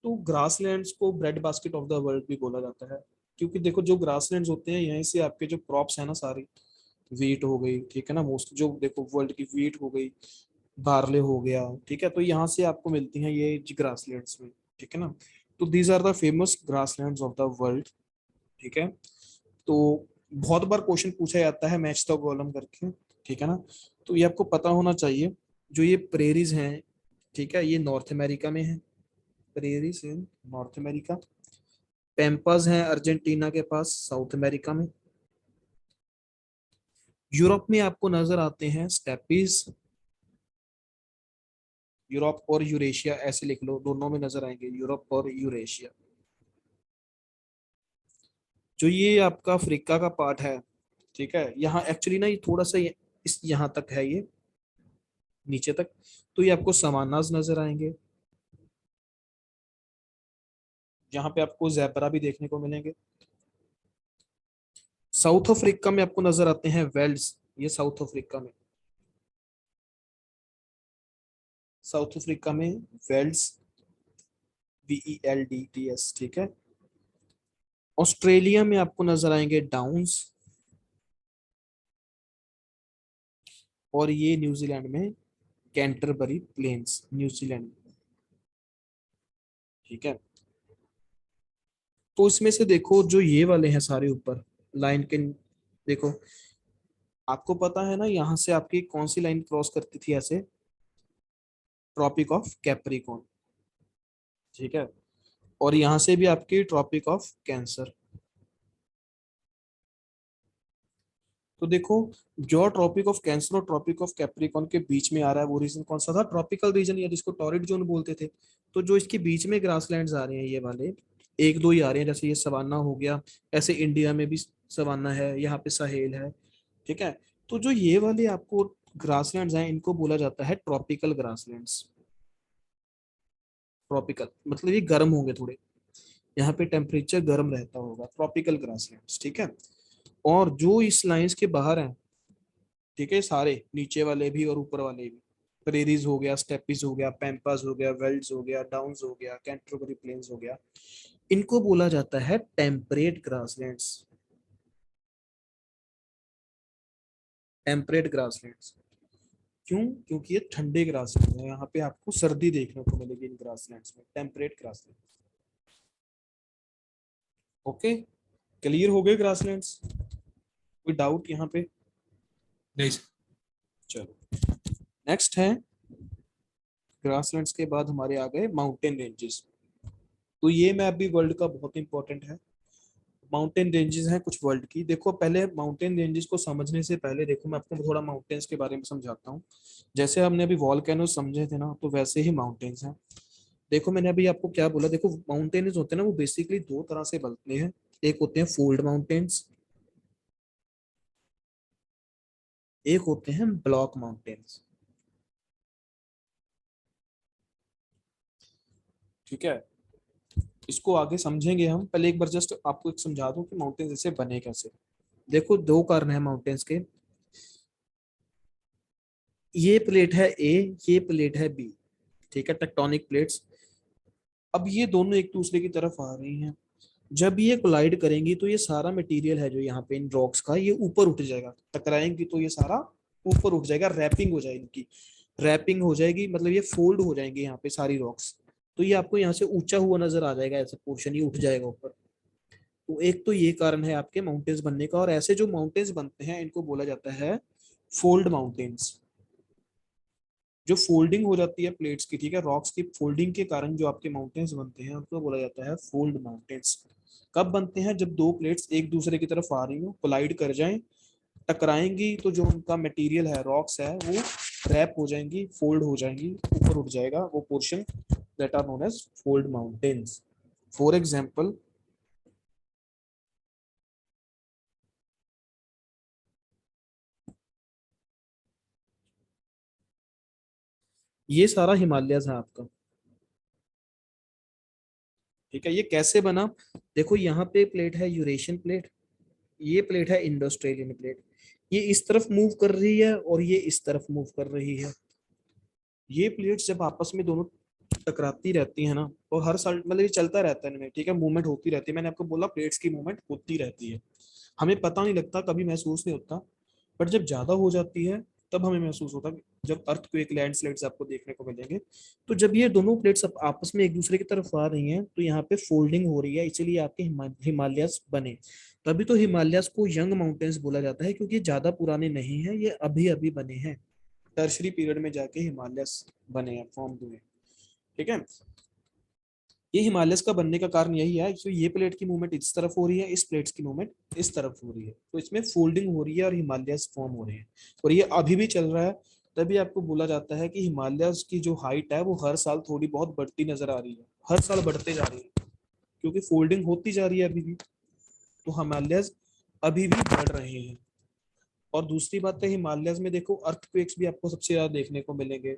तो ग्रासलैंड्स को bread basket of the world भी बोला जाता है, क्योंकि देखो जो ग्रासलैंड्स होते हैं यहीं से आपके जो क्रॉप्स है ना सारी, वीट हो गई, ठीक है ना, मोस्ट जो देखो वर्ल्ड की वीट हो गई, बार्ले हो गया, ठीक है, तो यहाँ से आपको मिलती हैं ये ग्रासलैंड्स में, ठीक है ना। तो these are the famous grasslands of the world, ठीक है। तो बहुत बार क्वेश्चन पूछा जाता है मैच द कॉलम करके, ठीक है ना। तो ये आपको पता होना चाहिए, जो ये प्रेरीज हैं, ठीक है, ये नॉर्थ अमेरिका में है, प्रेरीज इन नॉर्थ अमेरिका। पैम्पास हैं अर्जेंटीना के पास, साउथ अमेरिका में। यूरोप में आपको नजर आते हैं स्टेपीज, यूरोप और यूरेशिया ऐसे लिख लो, दोनों में नजर आएंगे यूरोप और यूरेशिया। जो ये आपका अफ्रीका का पार्ट है, ठीक है, यहाँ एक्चुअली ना ये थोड़ा सा इस यहाँ तक है, ये नीचे तक, तो ये आपको सवानाज नजर आएंगे। यहाँ पे आपको ज़ेब्रा भी देखने को मिलेंगे। साउथ अफ्रीका में आपको नजर आते हैं वेल्ड्स, ये साउथ अफ्रीका में, साउथ अफ्रीका में वेल्ड्स, VELDTS, ठीक है। ऑस्ट्रेलिया में आपको नजर आएंगे डाउन्स, और ये न्यूजीलैंड में कैंटरबरी प्लेन्स, न्यूजीलैंड में, ठीक है। तो इसमें से देखो जो ये वाले हैं सारे ऊपर लाइन के, देखो आपको पता है ना यहाँ से आपकी कौन सी लाइन क्रॉस करती थी ऐसे, ट्रॉपिक ऑफ कैप्रिकॉर्न, ठीक है, और यहाँ से भी आपकी ट्रॉपिक ऑफ कैंसर। तो देखो जो ट्रॉपिक ऑफ कैंसर और ट्रॉपिक ऑफ कैप्रिकॉर्न के बीच में आ रहा है वो रीजन कौन सा था, ट्रॉपिकल रीजन, या जिसको टॉरिड जोन बोलते थे। तो जो इसके बीच में ग्रासलैंड्स आ रहे हैं ये वाले, एक दो ही आ रहे हैं, जैसे ये सवाना हो गया, ऐसे इंडिया में भी सवाना है, यहाँ पे साहेल है, ठीक है। तो जो ये वाले आपको ग्रासलैंड्स हैं इनको बोला जाता है ट्रॉपिकल ग्रासलैंड्स। ट्रॉपिकल मतलब ये गर्म होंगे थोड़े, यहाँ पे टेम्परेचर गर्म रहता होगा, ट्रॉपिकल ग्रासलैंड्स, ठीक है। और जो इस लाइंस के बाहर हैं, ठीक है, सारे नीचे वाले भी और ऊपर वाले भी, प्रेरीज हो गया, स्टेपीज हो गया, पैम्पास हो गया, वेल्ड्स हो गया, डाउन्स हो गया, कैंटरबरी प्लेन्स हो गया, इनको बोला जाता है टेम्परेट ग्रासलैंड्स। टेम्परेट ग्रासलैंड्स क्यों, क्योंकि ये ठंडे ग्रासलैंड है, यहाँ पे आपको सर्दी देखने को मिलेगी इन ग्रासलैंड्स में, टेम्परेट ग्रासलैंड। ओके, क्लियर हो गए ग्रासलैंड्स, कोई डाउट यहाँ पे? नहीं सर। चलो नेक्स्ट है, ग्रासलैंड्स के बाद हमारे आ गए माउंटेन रेंजेस। तो ये मैप भी वर्ल्ड का बहुत इंपॉर्टेंट है। माउंटेन रेंजेस हैं कुछ वर्ल्ड की। देखो पहले माउंटेन रेंजेस को समझने से पहले देखो मैं आपको थोड़ा माउंटेन्स के बारे में समझाता हूँ। जैसे हमने अभी वॉल्केनोस समझे थे ना, तो वैसे ही माउंटेन्स हैं। देखो मैंने अभी आपको क्या बोला, देखो माउंटेन्स होते हैं ना वो बेसिकली दो तरह से बनते हैं। एक होते हैं फोल्ड माउंटेन्स, एक होते हैं ब्लॉक माउंटेन्स, ठीक है। इसको आगे समझेंगे हम, पहले एक बार जस्ट आपको एक समझा दूं कि माउंटेन्स ऐसे बने कैसे। देखो दो कारण है माउंटेन्स के, ये प्लेट है ए, ये प्लेट है बी, ठीक है, टेक्टोनिक प्लेट्स। अब ये दोनों एक दूसरे की तरफ आ रही हैं, जब ये कोलाइड करेंगी तो ये सारा मटेरियल है जो यहाँ पे इन रॉक्स का, ये ऊपर उठ जाएगा, टकराएंगी तो ये सारा ऊपर उठ जाएगा, रैपिंग हो जाएगी इनकी, रैपिंग हो जाएगी, मतलब ये फोल्ड हो जाएंगे यहाँ पे सारी रॉक्स। तो ये आपको यहाँ से ऊंचा हुआ नजर आ जाएगा, ऐसा पोर्शन ही उठ जाएगा ऊपर। तो एक तो ये कारण है आपके माउंटेन्स बनने का, और ऐसे जो माउंटेन्स बनते हैं इनको बोला जाता है फोल्ड माउंटेन्स। जो फोल्डिंग हो जाती है प्लेट्स की, ठीक है, रॉक्स की फोल्डिंग के कारण जो आपके माउंटेन्स बनते हैं उनको बोला जाता है फोल्ड माउंटेन्स। कब बनते हैं, जब दो प्लेट्स एक दूसरे की तरफ आ रही हो, कोलाइड कर जाएं, टकराएंगी, तो जो उनका मटेरियल है, रॉक्स है, वो रैप हो जाएंगी, फोल्ड हो जाएंगी, ऊपर उठ जाएगा वो portion, that are known as fold mountains. For example ये सारा हिमालयस है आपका, ठीक है। ये कैसे बना, देखो यहाँ पे प्लेट है यूरेशियन प्लेट, ये प्लेट है इंडो ऑस्ट्रेलियन प्लेट, ये इस तरफ मूव कर रही है और ये इस तरफ मूव कर रही है। ये प्लेट्स जब आपस में दोनों टकराती रहती है ना, और हर साल मतलब ये चलता रहता है इनमें, ठीक है, मूवमेंट होती रहती है। मैंने आपको बोला प्लेट्स की मूवमेंट होती रहती है, हमें पता नहीं लगता, कभी महसूस नहीं होता, बट जब ज्यादा हो जाती है तब हमें महसूस होता है, जब अर्थक्वेक, लैंडस्लाइड्स आपको देखने को मिलेंगे। तो जब ये दोनों प्लेट्स आपस में एक दूसरे की तरफ आ रही हैं तो यहाँ पे फोल्डिंग हो रही है, इसीलिए आपके हिमालयस बने। तभी तो हिमालयस को यंग माउंटेन्स बोला जाता है, क्योंकि ये ज्यादा पुराने नहीं है, ये अभी अभी बने हैं, टर्शरी पीरियड में जाके हिमालयस बने हैं, फॉर्म हुए, ठीक है। ये हिमालयस का बनने का कारण यही है कि ये प्लेट की मूवमेंट इस तरफ हो रही है, इस प्लेट्स की मूवमेंट इस तरफ हो रही है, तो इसमें फोल्डिंग हो रही है और हिमालयस फॉर्म हो रहे हैं, और ये अभी भी चल रहा है। तभी आपको बोला जाता है कि हिमालयस की जो हाइट है वो हर साल थोड़ी बहुत बढ़ती नजर आ रही है, हर साल बढ़ते जा रही है, क्योंकि फोल्डिंग होती जा रही है अभी भी। तो हिमालयस अभी भी बढ़ रहे हैं। और दूसरी बात है, हिमालयस में देखो अर्थक्वेक्स भी आपको सबसे ज्यादा देखने को मिलेंगे।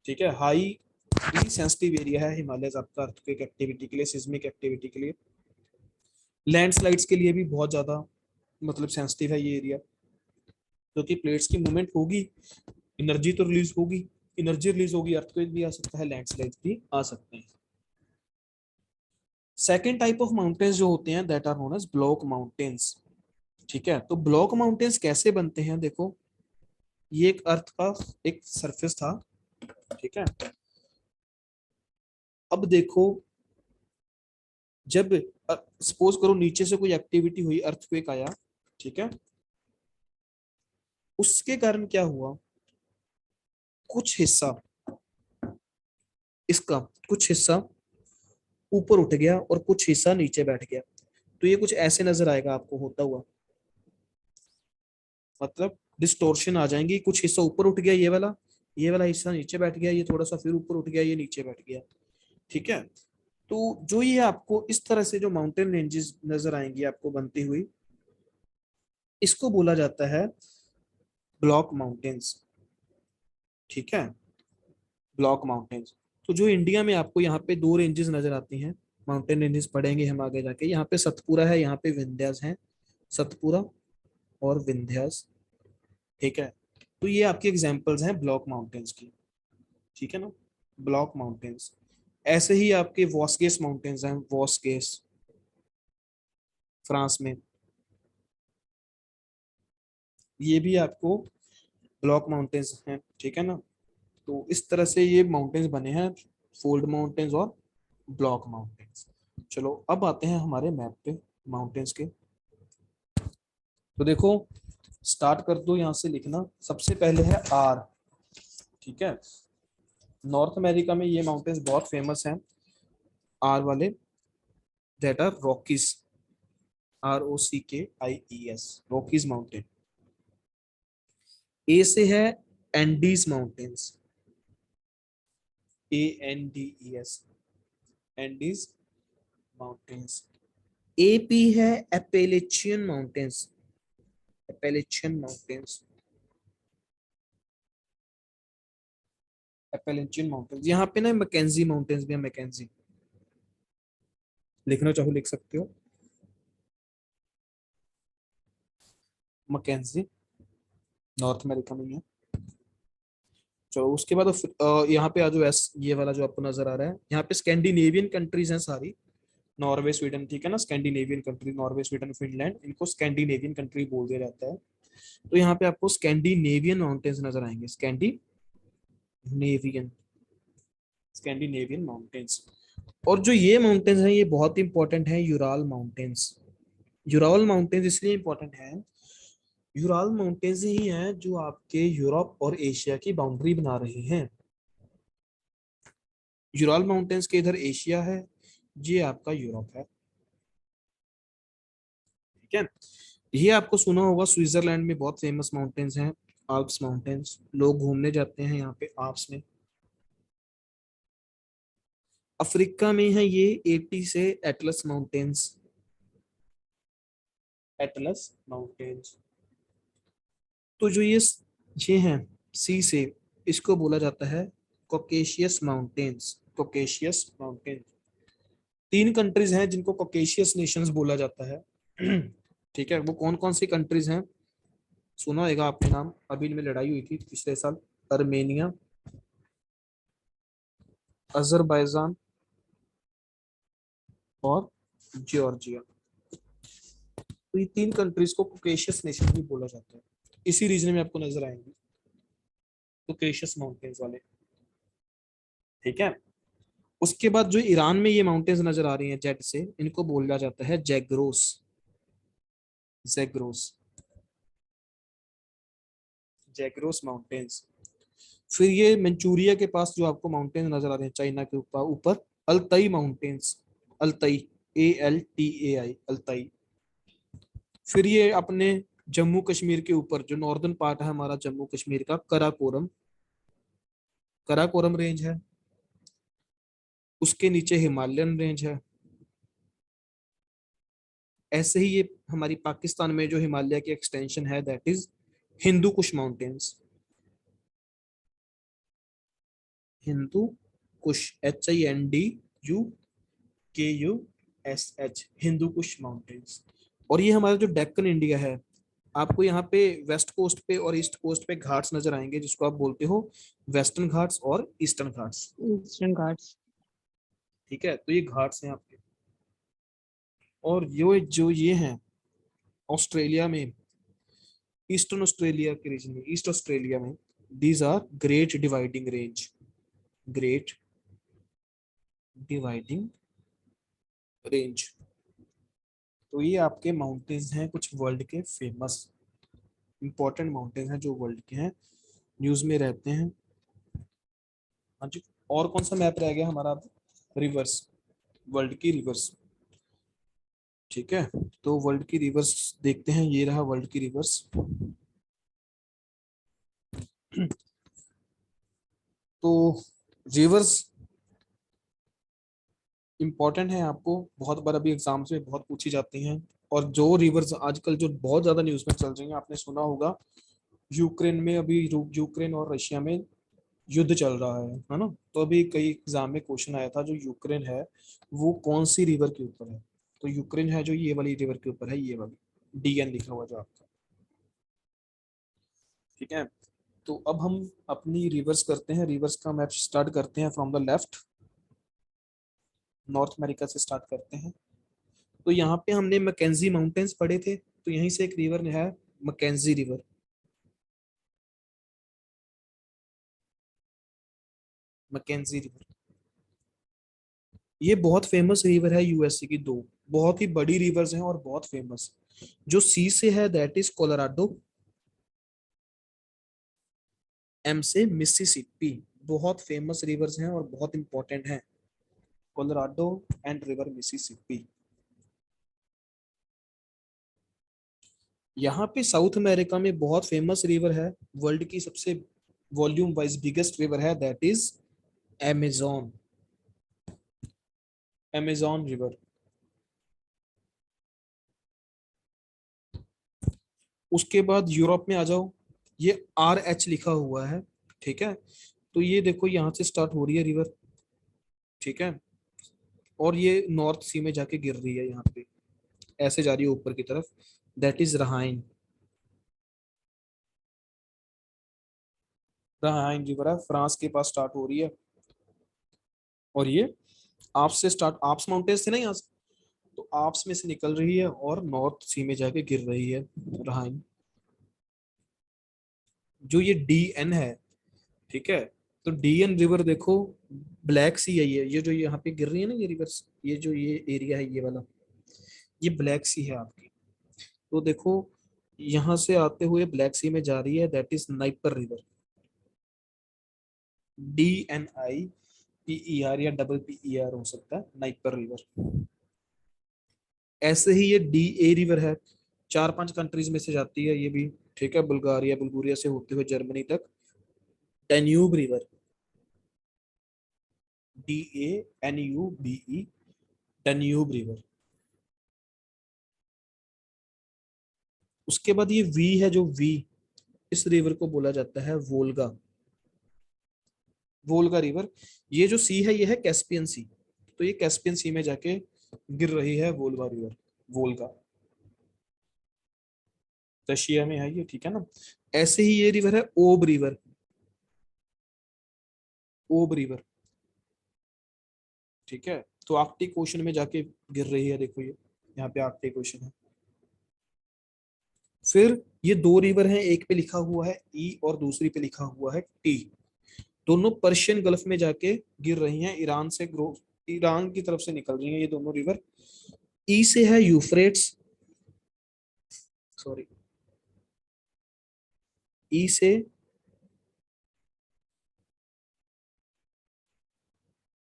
ठीक है, हाई सेंसिटिव एरिया है हिमालयस आपका अर्थक्वेक एक्टिविटी के लिए, सिस्मिक एक्टिविटी के लिए, लैंडस्लाइड्स के लिए भी बहुत ज्यादा मतलब सेंसिटिव है ये एरिया, क्योंकि प्लेट्स की मूवमेंट होगी, एनर्जी तो रिलीज होगी, एनर्जी रिलीज होगी, अर्थक्वेक भी आ सकता है, लैंडस्लाइड भी आ सकते हैं। सेकेंड टाइप ऑफ माउंटेन्स जो होते हैं that are known as block mountains. ठीक है, तो ब्लॉक माउंटेन्स कैसे बनते हैं, देखो ये एक अर्थ का एक सरफेस था। ठीक है, अब देखो जब सपोज करो नीचे से कोई एक्टिविटी हुई, अर्थक्वेक आया, ठीक है, उसके कारण क्या हुआ, कुछ हिस्सा इसका, कुछ हिस्सा ऊपर उठ गया और कुछ हिस्सा नीचे बैठ गया। तो ये कुछ ऐसे नजर आएगा आपको होता हुआ, मतलब डिस्टोर्शन आ जाएंगी, कुछ हिस्सा ऊपर उठ गया, ये वाला हिस्सा नीचे बैठ गया, ये थोड़ा सा फिर ऊपर उठ गया, ये नीचे बैठ गया। ठीक है, तो जो ये आपको इस तरह से जो माउंटेन रेंजेस नजर आएंगी आपको बनती हुई, इसको बोला जाता है ब्लॉक माउंटेन्स। ठीक है, ब्लॉक माउंटेन्स। तो जो इंडिया में आपको यहाँ पे दो रेंजेस नजर आती हैं, माउंटेन रेंजेस पढ़ेंगे हम आगे जाके, यहाँ पे सतपुरा है, यहाँ पे विंध्यास है, सतपुरा और विंध्यास। ठीक है, तो ये आपकी एग्जांपल्स हैं ब्लॉक माउंटेन्स की। ठीक है ना, ब्लॉक माउंटेन्स। ऐसे ही आपके वॉस्गेस माउंटेन्स हैं, वॉस्गेस फ्रांस में, ये भी आपको ब्लॉक माउंटेन्स हैं। ठीक है ना, तो इस तरह से ये माउंटेन्स बने हैं, फोल्ड माउंटेन्स और ब्लॉक माउंटेन्स। चलो अब आते हैं हमारे मैप पे माउंटेन्स के। तो देखो स्टार्ट कर दो यहाँ से लिखना, सबसे पहले है आर। ठीक है, नॉर्थ अमेरिका में ये माउंटेन्स बहुत फेमस हैं, आर वाले, that are Rockies, ROCKIES, Rockies mountain. A से है Andes mountains, ANDES, Andes mountains. AP है Appalachian mountains, Appalachian mountains, Appalachian mountains. यहाँ पे ना मैकेंजी माउंटेन्स भी है, मैकेंजी लिखना चाहो लिख सकते हो, मैकेंजी नॉर्थ अमेरिका में ही है। चलो उसके बाद यहाँ पे आ जो एस, ये वाला जो आपको नजर आ रहा है, यहाँ पे स्कैंडिनेवियन कंट्रीज हैं सारी, नॉर्वे स्वीडन। ठीक है ना, Scandinavian country, Norway Sweden Finland, इनको स्कैंडिनेवियन कंट्री बोल दिया जाता है। तो यहाँ पे आपको स्कैंडिनेवियन माउंटेन्स नजर आएंगे, स्कैंडिनेवियन, स्कैंडिनेवियन माउंटेन्स। और जो ये माउंटेन्स हैं ये बहुत इंपॉर्टेंट है, यूराल माउंटेन्स। यूराल माउंटेन्स इसलिए इंपॉर्टेंट है, यूराल माउंटेन्स ही हैं जो आपके यूरोप और एशिया की बाउंड्री बना रहे हैं। यूराल माउंटेन्स के इधर एशिया है, ये आपका यूरोप है। ठीक है, ये आपको सुना होगा, स्विट्जरलैंड में बहुत फेमस माउंटेन्स हैं, आल्प्स माउंटेन्स, लोग घूमने जाते हैं यहाँ पे आल्प्स में। अफ्रीका में है ये 80 से एटलस माउंटेन्स, एटलस माउंटेन्स। तो जो ये हैं सी से, इसको बोला जाता है कॉकेशियस माउंटेन्स, कॉकेशियस माउंटेन्स। तीन कंट्रीज हैं जिनको कॉकेशियस नेशंस बोला जाता है। ठीक है, वो कौन कौन सी कंट्रीज हैं, सुना होगा आपने नाम, अभी इनमें लड़ाई हुई थी पिछले साल, अर्मेनिया, अजरबैजान और जॉर्जिया। तो ये तीन कंट्रीज को कॉकेशियस नेशन भी बोला जाता है, इसी रीजन में आपको नजर आएंगे कॉकेशियस माउंटेन्स वाले। ठीक है, उसके बाद जो ईरान में ये माउंटेन्स नजर आ रही हैं जेड से, इनको बोला जाता है जैग्रोस, जैग्रोस, जैग्रोस माउंटेन्स। फिर ये मंचूरिया के पास जो आपको माउंटेन्स नजर आ रहे हैं चाइना के ऊपर ऊपर, Altai mountains, Altai, ALTAI, Altai. फिर ये अपने जम्मू कश्मीर के ऊपर जो नॉर्दर्न पार्ट है हमारा जम्मू कश्मीर का, कराकोरम, कराकोरम रेंज है, उसके नीचे हिमालयन रेंज है, ऐसे ही ये हमारी पाकिस्तान में जो हिमालय की एक्सटेंशन है that is Hindu Kush mountains. Hindu Kush, HINDUKUSH, Hindu Kush mountains. और ये हमारा जो डेक्कन इंडिया है, आपको यहाँ पे वेस्ट कोस्ट पे और ईस्ट कोस्ट पे घाट्स नजर आएंगे जिसको आप बोलते हो वेस्टर्न घाट्स और ईस्टर्न घाट्स। ईस्टर्न घाट्स। ठीक है, तो ये घाट्स हैं आपके। और ये हैं ऑस्ट्रेलिया में, ईस्टर्न ऑस्ट्रेलिया के रीजन में, ईस्ट ऑस्ट्रेलिया में, these are great dividing range, great dividing range. तो ये आपके माउंटेन्स हैं कुछ वर्ल्ड के फेमस इंपॉर्टेंट माउंटेन्स हैं जो वर्ल्ड के हैं, न्यूज में रहते हैं। हाँ जी, और कौन सा मैप रह गया हमारा? रिवर्स, वर्ल्ड की रिवर्स। ठीक है, तो वर्ल्ड की रिवर्स देखते हैं, ये रहा वर्ल्ड की रिवर्स। तो रिवर्स इंपॉर्टेंट है, आपको बहुत बार अभी एग्जाम्स में बहुत पूछी जाती हैं। और जो रिवर्स आजकल जो बहुत ज्यादा न्यूज में चल रही हैं, आपने सुना होगा यूक्रेन में, अभी यूक्रेन और रशिया में युद्ध चल रहा है ना? तो अभी कई एग्जाम में क्वेश्चन आया था जो यूक्रेन है वो कौन सी रिवर के ऊपर है? तो यूक्रेन है जो ये वाली रिवर के ऊपर है, ये वाली DN लिखा हुआ जो आपका। ठीक है, तो अब हम अपनी रिवर्स करते हैं, रिवर्स का मैप स्टार्ट करते हैं from the left, north America से स्टार्ट करते हैं। तो यहाँ पे हमने मैकेंजी माउंटेन्स पढ़े थे, तो यहीं से एक रिवर है मैकेंजी रिवर। मैकेंजी रिवर ये बहुत फेमस रिवर है यूएसए की, दो बहुत ही बड़ी रिवर्स हैं और बहुत फेमस। जो सी से है दैट इज कोलोराडो, M से मिसिसिपी। बहुत फेमस रिवर्स हैं और बहुत इंपॉर्टेंट हैं, कोलोराडो एंड रिवर मिसिसिपी। यहाँ पे साउथ अमेरिका में बहुत फेमस रिवर है, वर्ल्ड की सबसे वॉल्यूम वाइज बिगेस्ट रिवर है that is Amazon, Amazon river. उसके बाद यूरोप में आ जाओ, ये RH लिखा हुआ है। ठीक है, तो ये देखो यहाँ से स्टार्ट हो रही है रिवर। ठीक है, और ये नॉर्थ सी में जाके गिर रही है, यहाँ पे ऐसे जा रही है ऊपर की तरफ, दैट इज रहाइन। रहाइन रिवर है, फ्रांस के पास स्टार्ट हो रही है। और ये आप्स से स्टार्ट, आप्स माउंटेन्स थे ना यहाँ से, तो आप्स में से निकल रही है और नॉर्थ सी में जाके गिर रही है रहाइन। जो ये DN है, ठीक है, तो DN रिवर देखो ब्लैक सी है, ये जो यहाँ पे गिर रही है ना ये रिवर्स, ये जो ये एरिया है ये वाला, ये ब्लैक सी है आपकी। तो देखो यहाँ से आते हुए ब्लैक सी में जा रही है that is NIPER river, DNIPER या PPER हो सकता है, नाइपर रिवर। ऐसे ही ये DA रिवर है, 4-5 कंट्रीज में से जाती है ये भी। ठीक है, बुल्गारिया बुल्गारिया से होते हुए जर्मनी तक, Danube river, DANUBE, Danube river. उसके बाद ये V है, जो V, इस रिवर को बोला जाता है वोल्गा, वोल्गा रिवर। ये जो सी है ये है कैस्पियन सी, तो ये कैस्पियन सी में जाके गिर रही है वोल्गा रिवर, वोल्गा, रशिया में है ये। ठीक है ना, ऐसे ही ये रिवर है ओब रिवर, ओब रिवर। ठीक है, तो आर्कटिक ओशन में जाके गिर रही है, देखो ये यहाँ पे आर्कटिक ओशन है। फिर ये दो रिवर हैं, एक पे लिखा हुआ है E और दूसरी पे लिखा हुआ है T, दोनों पर्शियन गल्फ में जाके गिर रही हैं, ईरान से ग्रो, ईरान की तरफ से निकल रही हैं ये दोनों रिवर। ई से है यूफ्रेट्स, सॉरी, ई से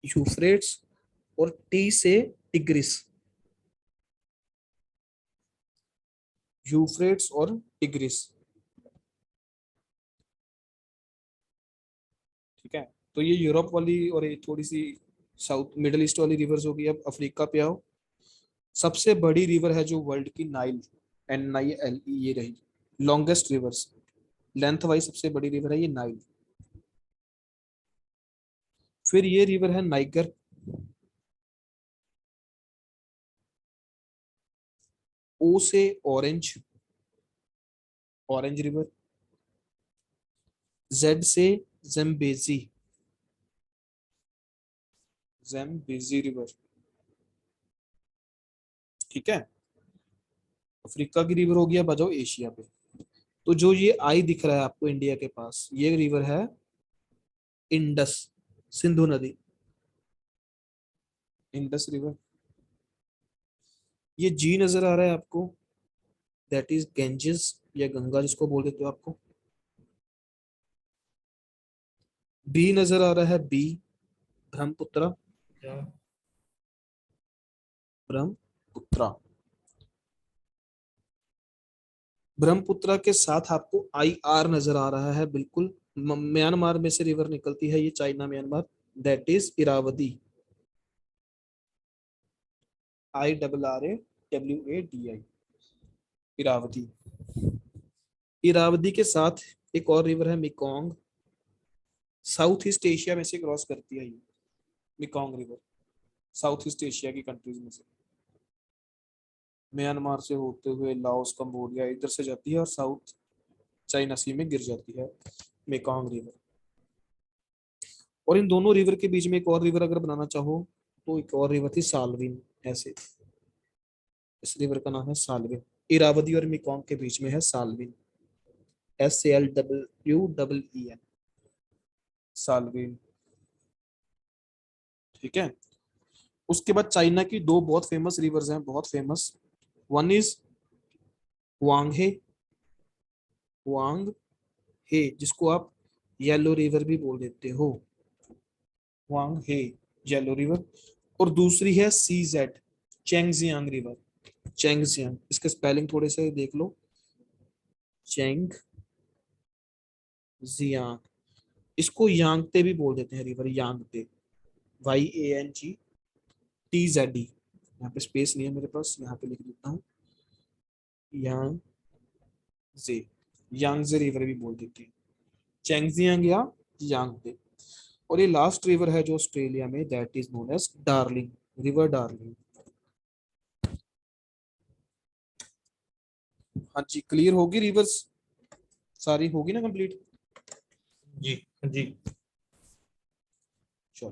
यूफ्रेट्स और टी से टिग्रिस, यूफ्रेट्स और टिग्रिस। ठीक है, तो ये यूरोप वाली और ये थोड़ी सी साउथ मिडल ईस्ट वाली रिवर्स होगी। अब अफ्रीका पे आओ, सबसे बड़ी रिवर है जो वर्ल्ड की, नाइल, NILE, ये रही लॉन्गेस्ट रिवर्स, लेंथ वाइज सबसे बड़ी रिवर है ये नाइल। फिर ये रिवर है नाइगर, O से ऑरेंज, ऑरेंज रिवर। Z से ज़ेम्बेजी, ज़ेम्बेजी रिवर, ठीक है। अफ्रीका की रिवर हो गया, बजाओ एशिया पे। तो जो ये आई दिख रहा है आपको इंडिया के पास, ये रिवर है इंडस, सिंधु नदी, इंडस रिवर। ये जी नजर आ रहा है आपको, दैट इज गेंजेस या गंगा जिसको बोल देते हो आपको। बी नजर आ रहा है, बी, ब्रह्मपुत्र, ब्रह्मपुत्र। ब्रह्मपुत्र के साथ आपको IR नजर आ रहा है, बिल्कुल म्यांमार में से रिवर निकलती है ये, China Myanmar, that is Irrawaddy, IRRAWADI, Irrawaddy. Irrawaddy के साथ एक और रिवर है मेकोंग, साउथ ईस्ट एशिया में से क्रॉस करती है ये Mekong river, south east Asia की कंट्रीज में से, म्यांमार से होते हुए लाओस, कंबोडिया, इधर से जाती है और साउथ चाइना सी में गिर जाती है मेकोंग रिवर। और इन दोनों रिवर के बीच में एक और रिवर अगर बनाना चाहो तो एक और रिवर थी साल्विन, ऐसे, इस रिवर का नाम है साल्विन। इरावदी और मेकोंग के बीच में है साल्विन, SALWEEN, साल्विन, ठीक है। उसके बाद चाइना की दो बहुत फेमस रिवर्स हैं, बहुत फेमस। वन इज वांगहे, वांग हे, जिसको आप येलो रिवर भी बोल देते हो, वांग हे, येलो रिवर। और दूसरी है CZ, चैंगजियांग रिवर, चैंगजियांग, इसके स्पेलिंग थोड़े से देख लो, चैंगजियांग। इसको यांगते भी बोल देते हैं रिवर, यांगते, YANGTZE, यहाँ पे स्पेस नहीं है मेरे पास, यहाँ पे लिख देता हूँ, यांगजे, यांगजे रिवर भी बोल देते हैं, चैंगजियांग या यांगते। और ये लास्ट रिवर है जो ऑस्ट्रेलिया में, that is known as Darling, river Darling. हाँ जी, क्लियर होगी रिवर्स सारी, होगी ना कंप्लीट। जी जी। चलो,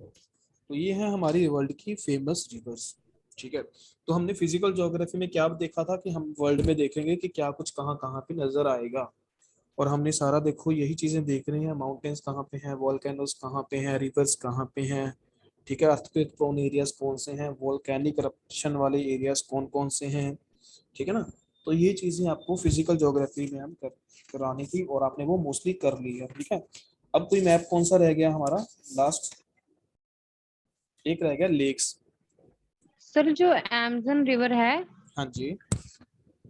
तो ये है हमारी वर्ल्ड की फेमस रिवर्स, ठीक है। तो हमने फिजिकल ज्योग्राफी में क्या देखा था कि हम वर्ल्ड में देखेंगे कि क्या कुछ कहाँ कहाँ पे नजर आएगा, और हमने सारा देखो यही चीजें देख रहे हैं, माउंटेन्स कहाँ पे हैं, वॉल्केनोस कहाँ पे हैं, रिवर्स कहाँ पे हैं, ठीक है, अर्थक्वेक प्रोन एरियाज कौन से हैं, वोल्केनिक eruption वाले एरियाज कौन कौन से हैं, ठीक है ना। तो ये चीजें आपको फिजिकल ज्योग्राफी में हम करानी थी और आपने वो मोस्टली कर ली है, ठीक है। अब कोई मैप कौन सा रह गया हमारा, लास्ट एक रह गया, लेक्स। सर जो अमेज़न रिवर है, हाँ जी,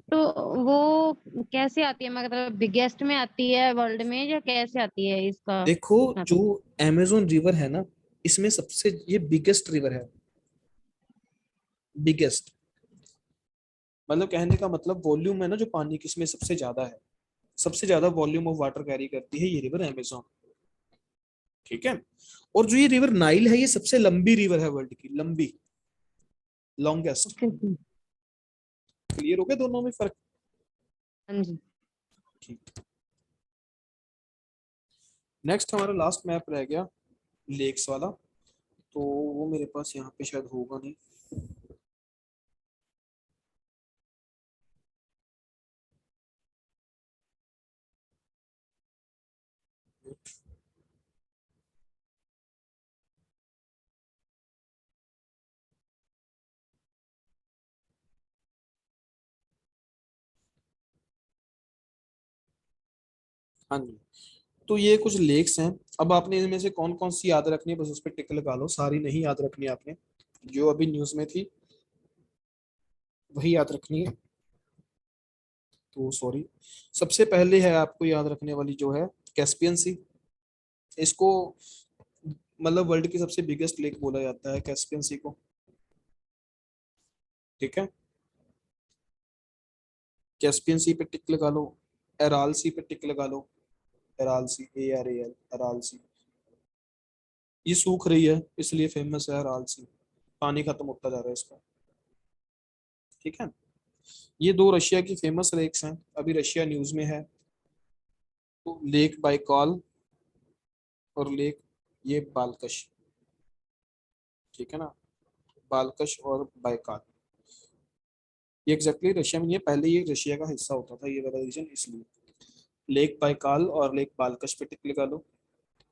तो वो कैसे आती है, मतलब बिगेस्ट में आती है वर्ल्ड में, या कैसे आती है इसका देखो map? जो अमेजोन रिवर है ना, इसमें सबसे ये बिगेस्ट रिवर है, बिगेस्ट, मतलब कहने का मतलब वॉल्यूम है ना जो पानी की, इसमें सबसे ज्यादा है, सबसे ज्यादा वॉल्यूम ऑफ वाटर कैरी करती है ये रिवर अमेजोन, ठीक है। और जो ये रिवर नाइल है, ये सबसे लंबी रिवर है वर्ल्ड की, लंबी, लॉन्गेस्ट। ओके जी। क्लियर हो गया दोनों में फर्क, हाँ जी। ठीक। नेक्स्ट हमारा लास्ट मैप रह गया लेक्स वाला, तो वो मेरे पास यहाँ पे शायद होगा नहीं, हाँ जी। तो ये कुछ लेक्स हैं, अब आपने इनमें से कौन कौन सी याद रखनी है, बस उस पर टिक लगा लो, सारी नहीं याद रखनी है आपने, जो अभी न्यूज में थी वही याद रखनी है, तो सॉरी। सबसे पहले है आपको याद रखने वाली जो है कैस्पियन सी, इसको मतलब वर्ल्ड की सबसे बिगेस्ट लेक बोला जाता है कैस्पियन सी को, ठीक है। कैस्पियन सी पे टिक लगा लो, अराल सी पे टिक लगा लो, अराल सी, ARAL, अराल सी। ये सूख रही है इसलिए फेमस है अराल सी, पानी खत्म होता जा रहा है इसका। ठीक है, ये दो रशिया की फेमस लेक्स हैं, अभी रशिया न्यूज में है। तो लेक बाइकॉल और लेक ये बालकश, ठीक है ना, बालकश और बाइकाल, ये एग्जैक्टली रशिया में, ये पहले ये रशिया का हिस्सा होता था ये वाला रीजन, इसलिए लेक बाइकाल और लेक बालकश पे टिक लगा लो।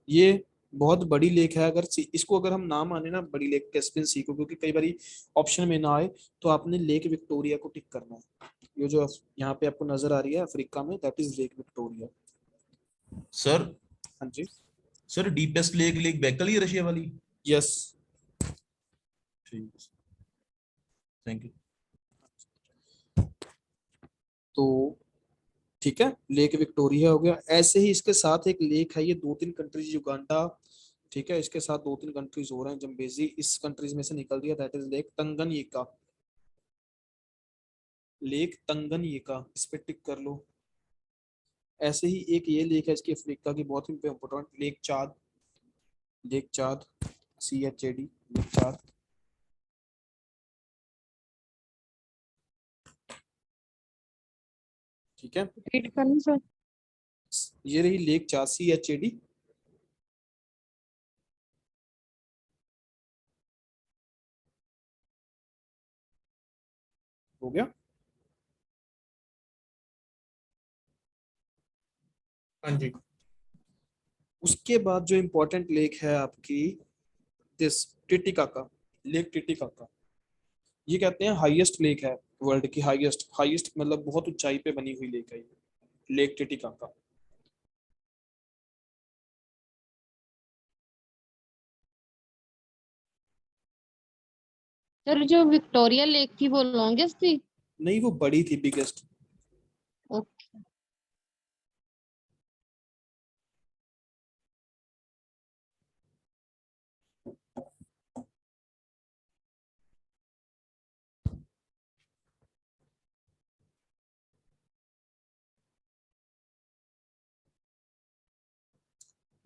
ये बहुत बड़ी लेक है, अगर इसको अगर हम नाम आने ना बड़ी लेक कैस्पियन सी को, क्योंकि कई बार ऑप्शन में ना आए, तो आपने लेक विक्टोरिया को टिक करना है। ये जो यहाँ पे आपको नजर आ रही है अफ्रीका में, that is lake Victoria. Sir हाँ जी, sir deepest lake lake Baikal ही है रशिया वाली। यस। ठीक, थैंक यू। तो ठीक है, लेक विक्टोरिया हो गया। ऐसे ही इसके साथ एक लेक है, ये 2-3 कंट्रीज, युगांडा, ठीक है, इसके साथ 2-3 कंट्रीज हो रहे हैं, जम्बेजी इस कंट्रीज में से निकल दिया, दैट इज लेक तंगनयिका, लेक तंगनयिका, इस पे टिक कर लो। ऐसे ही एक ये लेक है इसकी अफ्रीका की बहुत ही important, lake Chad, lake Chad, CHAD, lake Chad. ठीक है, रिपीट करना सर। ये रही लेक चाद, CHAD। हो गया। हाँ जी। उसके बाद जो इंपॉर्टेंट लेक है आपकी, दिस टिटिकाका, लेक टिटिकाका, ये कहते हैं हाईएस्ट लेक है वर्ल्ड की, हाईएस्ट, हाईएस्ट मतलब बहुत ऊंचाई पे बनी हुई लेक है ये, लेक टिटिकाका। सर जो विक्टोरिया लेक थी वो लॉन्गेस्ट थी? नहीं, वो बड़ी थी, बिगेस्ट। ओके।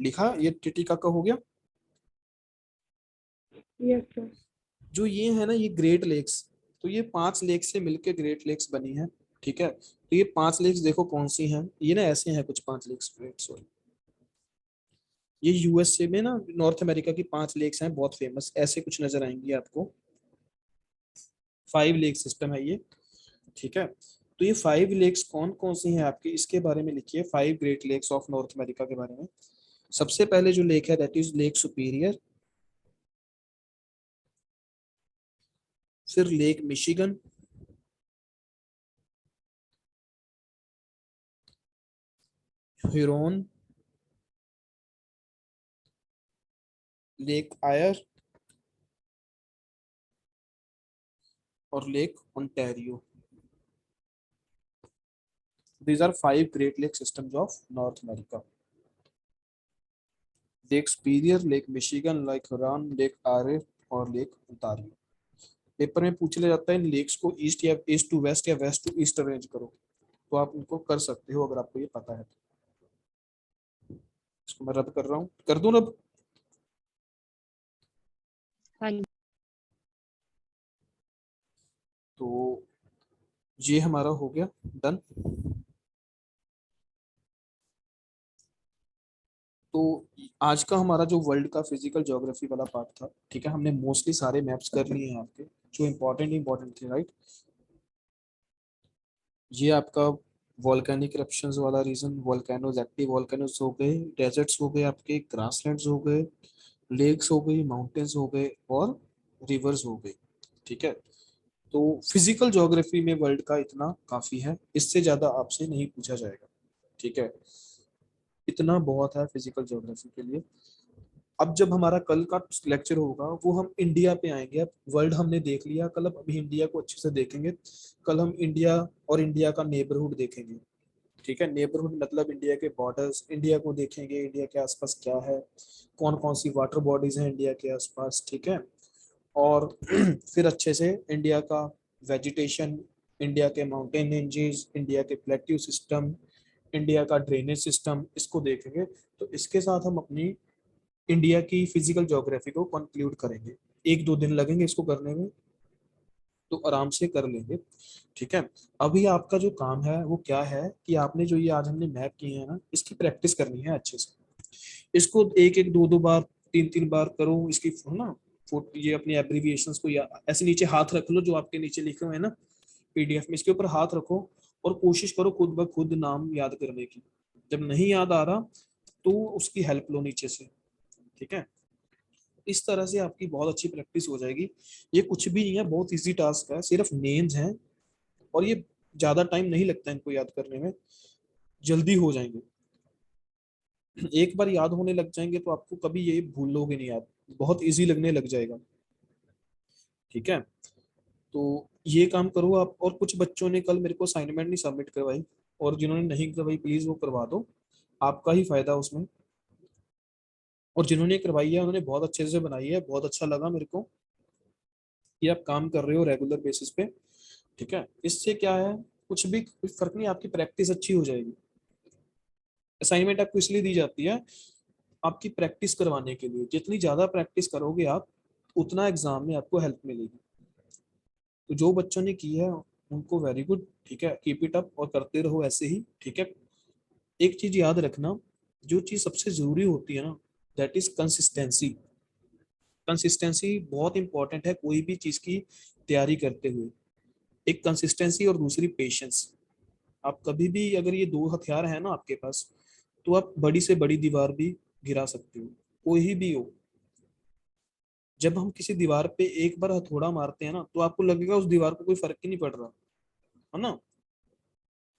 लिखा, ये टिटिकाका हो गया। Yes sir. जो ये है ना ये ग्रेट लेक्स, तो ये 5 लेक से मिलके ग्रेट लेक्स बनी है। ठीक है, तो ये 5 लेक्स देखो कौन सी हैं, ये ना ऐसे हैं कुछ 5 लेक्स, ग्रेट, सॉरी, ये USA में ना नॉर्थ अमेरिका की 5 लेक्स हैं बहुत फेमस, ऐसे कुछ नजर आएंगी आपको, 5 लेक सिस्टम है ये। ठीक है, तो ये 5 लेक्स कौन कौन सी हैं आपकी, इसके बारे में लिखिए, 5 great lakes of north America के बारे में। सबसे पहले जो लेक है दैट इज लेक सुपीरियर, फिर lake Michigan, Huron, lake Erie और lake Ontario. These are 5 Great Lake systems of North America. Lake superior, lake Michigan, lake Huron, lake Erie और लेक ओंटारियो। पेपर में पूछ लिया जाता है इन लेक्स को ईस्ट या ईस्ट टू वेस्ट या वेस्ट टू ईस्ट अरेंज करो, तो आप उनको कर सकते हो अगर आपको ये पता है। इसको मैं रद्द कर रहा हूँ, कर दूं रब। हाँ जी। तो ये हमारा हो गया डन। तो आज का हमारा जो वर्ल्ड का फिजिकल ज्योग्राफी वाला पार्ट था, ठीक है, हमने मोस्टली सारे मैप्स कर लिए हैं आपके, जो इंपॉर्टेंट थे, राइट। ये आपका वॉल्केनिक इरप्शंस वाला रीजन, वॉल्केनोज, एक्टिव वॉल्केनोज हो गए, डेजर्ट्स हो गए आपके, ग्रासलैंड्स हो गए, लेक्स हो गई, माउंटेन्स हो गए और रिवर्स हो गए। ठीक है, तो फिजिकल ज्योग्राफी में वर्ल्ड का इतना काफी है, इससे ज्यादा आपसे नहीं पूछा जाएगा। ठीक है, इतना बहुत है फिजिकल ज्योग्राफी के लिए। अब जब हमारा कल का लेक्चर होगा वो हम इंडिया पे आएंगे। अब वर्ल्ड हमने देख लिया कल, अब अभी इंडिया को अच्छे से देखेंगे। कल हम इंडिया और इंडिया का नेबरहुड देखेंगे। ठीक है, नेबरहुड मतलब इंडिया के बॉर्डर्स, इंडिया को देखेंगे, इंडिया के आसपास क्या है, कौन कौन सी वाटर बॉडीज हैं इंडिया के आसपास। ठीक है, और फिर अच्छे से इंडिया का वेजिटेशन, इंडिया के माउंटेन रेंजेस, इंडिया के प्लेट्यू सिस्टम, इंडिया का ड्रेनेज सिस्टम, इसको देखेंगे। तो इसके साथ हम अपनी इंडिया की फिजिकल ज्योग्राफी को कंक्लूड करेंगे। 1-2 दिन लगेंगे इसको करने में, तो आराम से कर लेंगे, ठीक है। अभी आपका जो काम है वो क्या है कि आपने जो ये आज हमने मैप किए हैं ना, इसकी प्रैक्टिस करनी है अच्छे से। इसको 1-1, 2-2 बार, 3-3 बार करो इसकी, है ना। ये अपनी एब्रिविएशंस को या ऐसे नीचे हाथ रख लो, जो आपके नीचे लिखे हुए हैं ना पीडीएफ में, इसके ऊपर हाथ रखो और कोशिश करो खुद ब खुद नाम याद करने की। जब नहीं याद आ रहा तो उसकी हेल्प लो नीचे से, ठीक है। इस तरह से आपकी बहुत अच्छी प्रैक्टिस हो जाएगी। ये कुछ भी नहीं है, बहुत इजी टास्क है, सिर्फ नेम्स हैं और ये ज्यादा टाइम नहीं लगता इनको याद करने में, जल्दी हो जाएंगे। एक बार याद होने लग जाएंगे तो आपको कभी ये भूलोगे नहीं आप, बहुत इजी लगने लग जाएगा, ठीक है। तो ये काम करो आप। और कुछ बच्चों ने कल मेरे को असाइनमेंट नहीं सबमिट करवाई, और जिन्होंने नहीं करवाई प्लीज वो करवा दो, आपका ही फायदा उसमें। और जिन्होंने करवाई है उन्होंने बहुत अच्छे से बनाई है, बहुत अच्छा लगा मेरे को कि आप काम कर रहे हो रेगुलर बेसिस पे, ठीक है। इससे क्या है, कुछ भी कोई फर्क नहीं, आपकी प्रैक्टिस अच्छी हो जाएगी। असाइनमेंट आपको इसलिए दी जाती है आपकी प्रैक्टिस करवाने के लिए, जितनी ज्यादा प्रैक्टिस करोगे आप उतना एग्जाम में आपको हेल्प मिलेगी। तो जो बच्चों ने की है उनको वेरी गुड, ठीक है, कीप इट अप और करते रहो ऐसे ही, ठीक है। एक चीज याद रखना, जो चीज सबसे जरूरी होती है ना, दैट इज कंसिस्टेंसी। कंसिस्टेंसी बहुत इंपॉर्टेंट है कोई भी चीज की तैयारी करते हुए। एक कंसिस्टेंसी और दूसरी पेशेंस। आप कभी भी अगर ये 2 हथियार है ना आपके पास, तो आप बड़ी से बड़ी दीवार भी गिरा सकते हो, कोई भी हो। जब हम किसी दीवार पे एक बार हथौड़ा मारते हैं ना, तो आपको लगेगा उस दीवार को कोई फर्क ही नहीं पड़ रहा, है ना,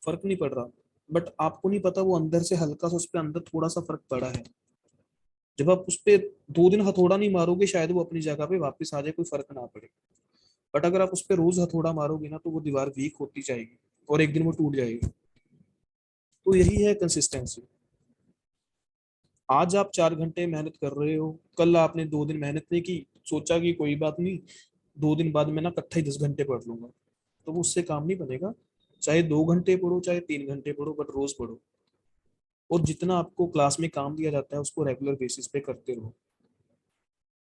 फर्क नहीं पड़ रहा। बट आपको नहीं पता वो अंदर से हल्का सा उस पर अंदर थोड़ा सा फर्क पड़ा है। जब आप उस पर 2 दिन हथौड़ा नहीं मारोगे, शायद वो अपनी जगह पे वापस आ जाए, कोई फर्क ना पड़े। बट अगर आप उस पर रोज हथौड़ा मारोगे ना, तो वो दीवार वीक होती जाएगी और एक दिन वो टूट जाएगी। तो यही है कंसिस्टेंसी। आज आप 4 घंटे मेहनत कर रहे हो, कल आपने 2 दिन मेहनत नहीं की, सोचा कि कोई बात नहीं 2 दिन बाद मैं ना इकट्ठा ही 10 घंटे पढ़ लूंगा, तो वो उससे काम नहीं बनेगा। चाहे 2 घंटे पढ़ो, चाहे 3 घंटे पढ़ो, बट रोज पढ़ो। और जितना आपको क्लास में काम दिया जाता है उसको रेगुलर बेसिस पे करते रहो।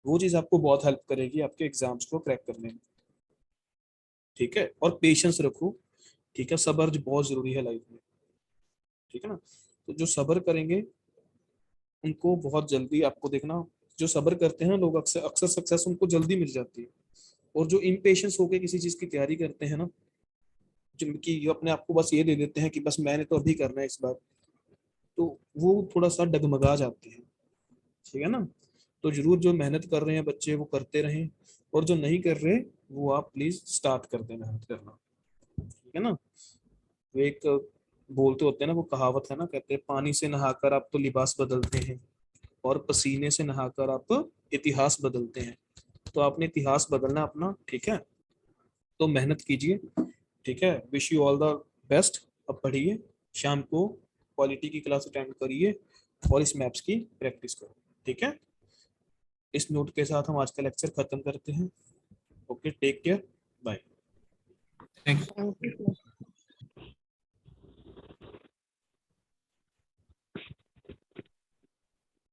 वो चीज आपको बहुत हेल्प करेगी आपके एग्जाम्स को क्रैक करने में, ठीक है। और पेशेंस रखो, ठीक है, सब्र बहुत जरूरी है लाइफ में, ठीक है ना। तो जो सब्र करेंगे उनको बहुत जल्दी, आपको देखना, जो सब्र करते हैं लोग अक्सर अक्सर सक्सेस उनको जल्दी मिल जाती है। और जो इम्पेशंस होके किसी चीज की तैयारी करते हैं ना, जिनकी ये अपने आप को बस ये दे देते हैं कि बस मैंने तो अभी करना है इस बार, तो वो थोड़ा सा डगमगा जाते हैं, ठीक है ना। तो जरूर जो मेहनत कर रहे हैं बच्चे वो करते रहें, और जो नहीं कर रहे वो आप प्लीज स्टार्ट कर दें मेहनत करना, ठीक है ना। वो एक बोलते होते हैं ना, वो कहावत है ना, कहते हैं पानी से नहाकर आप तो लिबास बदलते हैं, और पसीने से नहाकर आप इतिहास बदलते हैं। तो आपने इतिहास बदलना अपना, ठीक है। तो मेहनत कीजिए, ठीक है। Wish you all the best. अब पढ़िए, शाम को क्वालिटी की क्लास अटेंड करिए और इस मैप्स की प्रैक्टिस करो, ठीक है। इस नोट के साथ हम आज का लेक्चर खत्म करते हैं। Okay, take care, bye. Thank you. Thank you.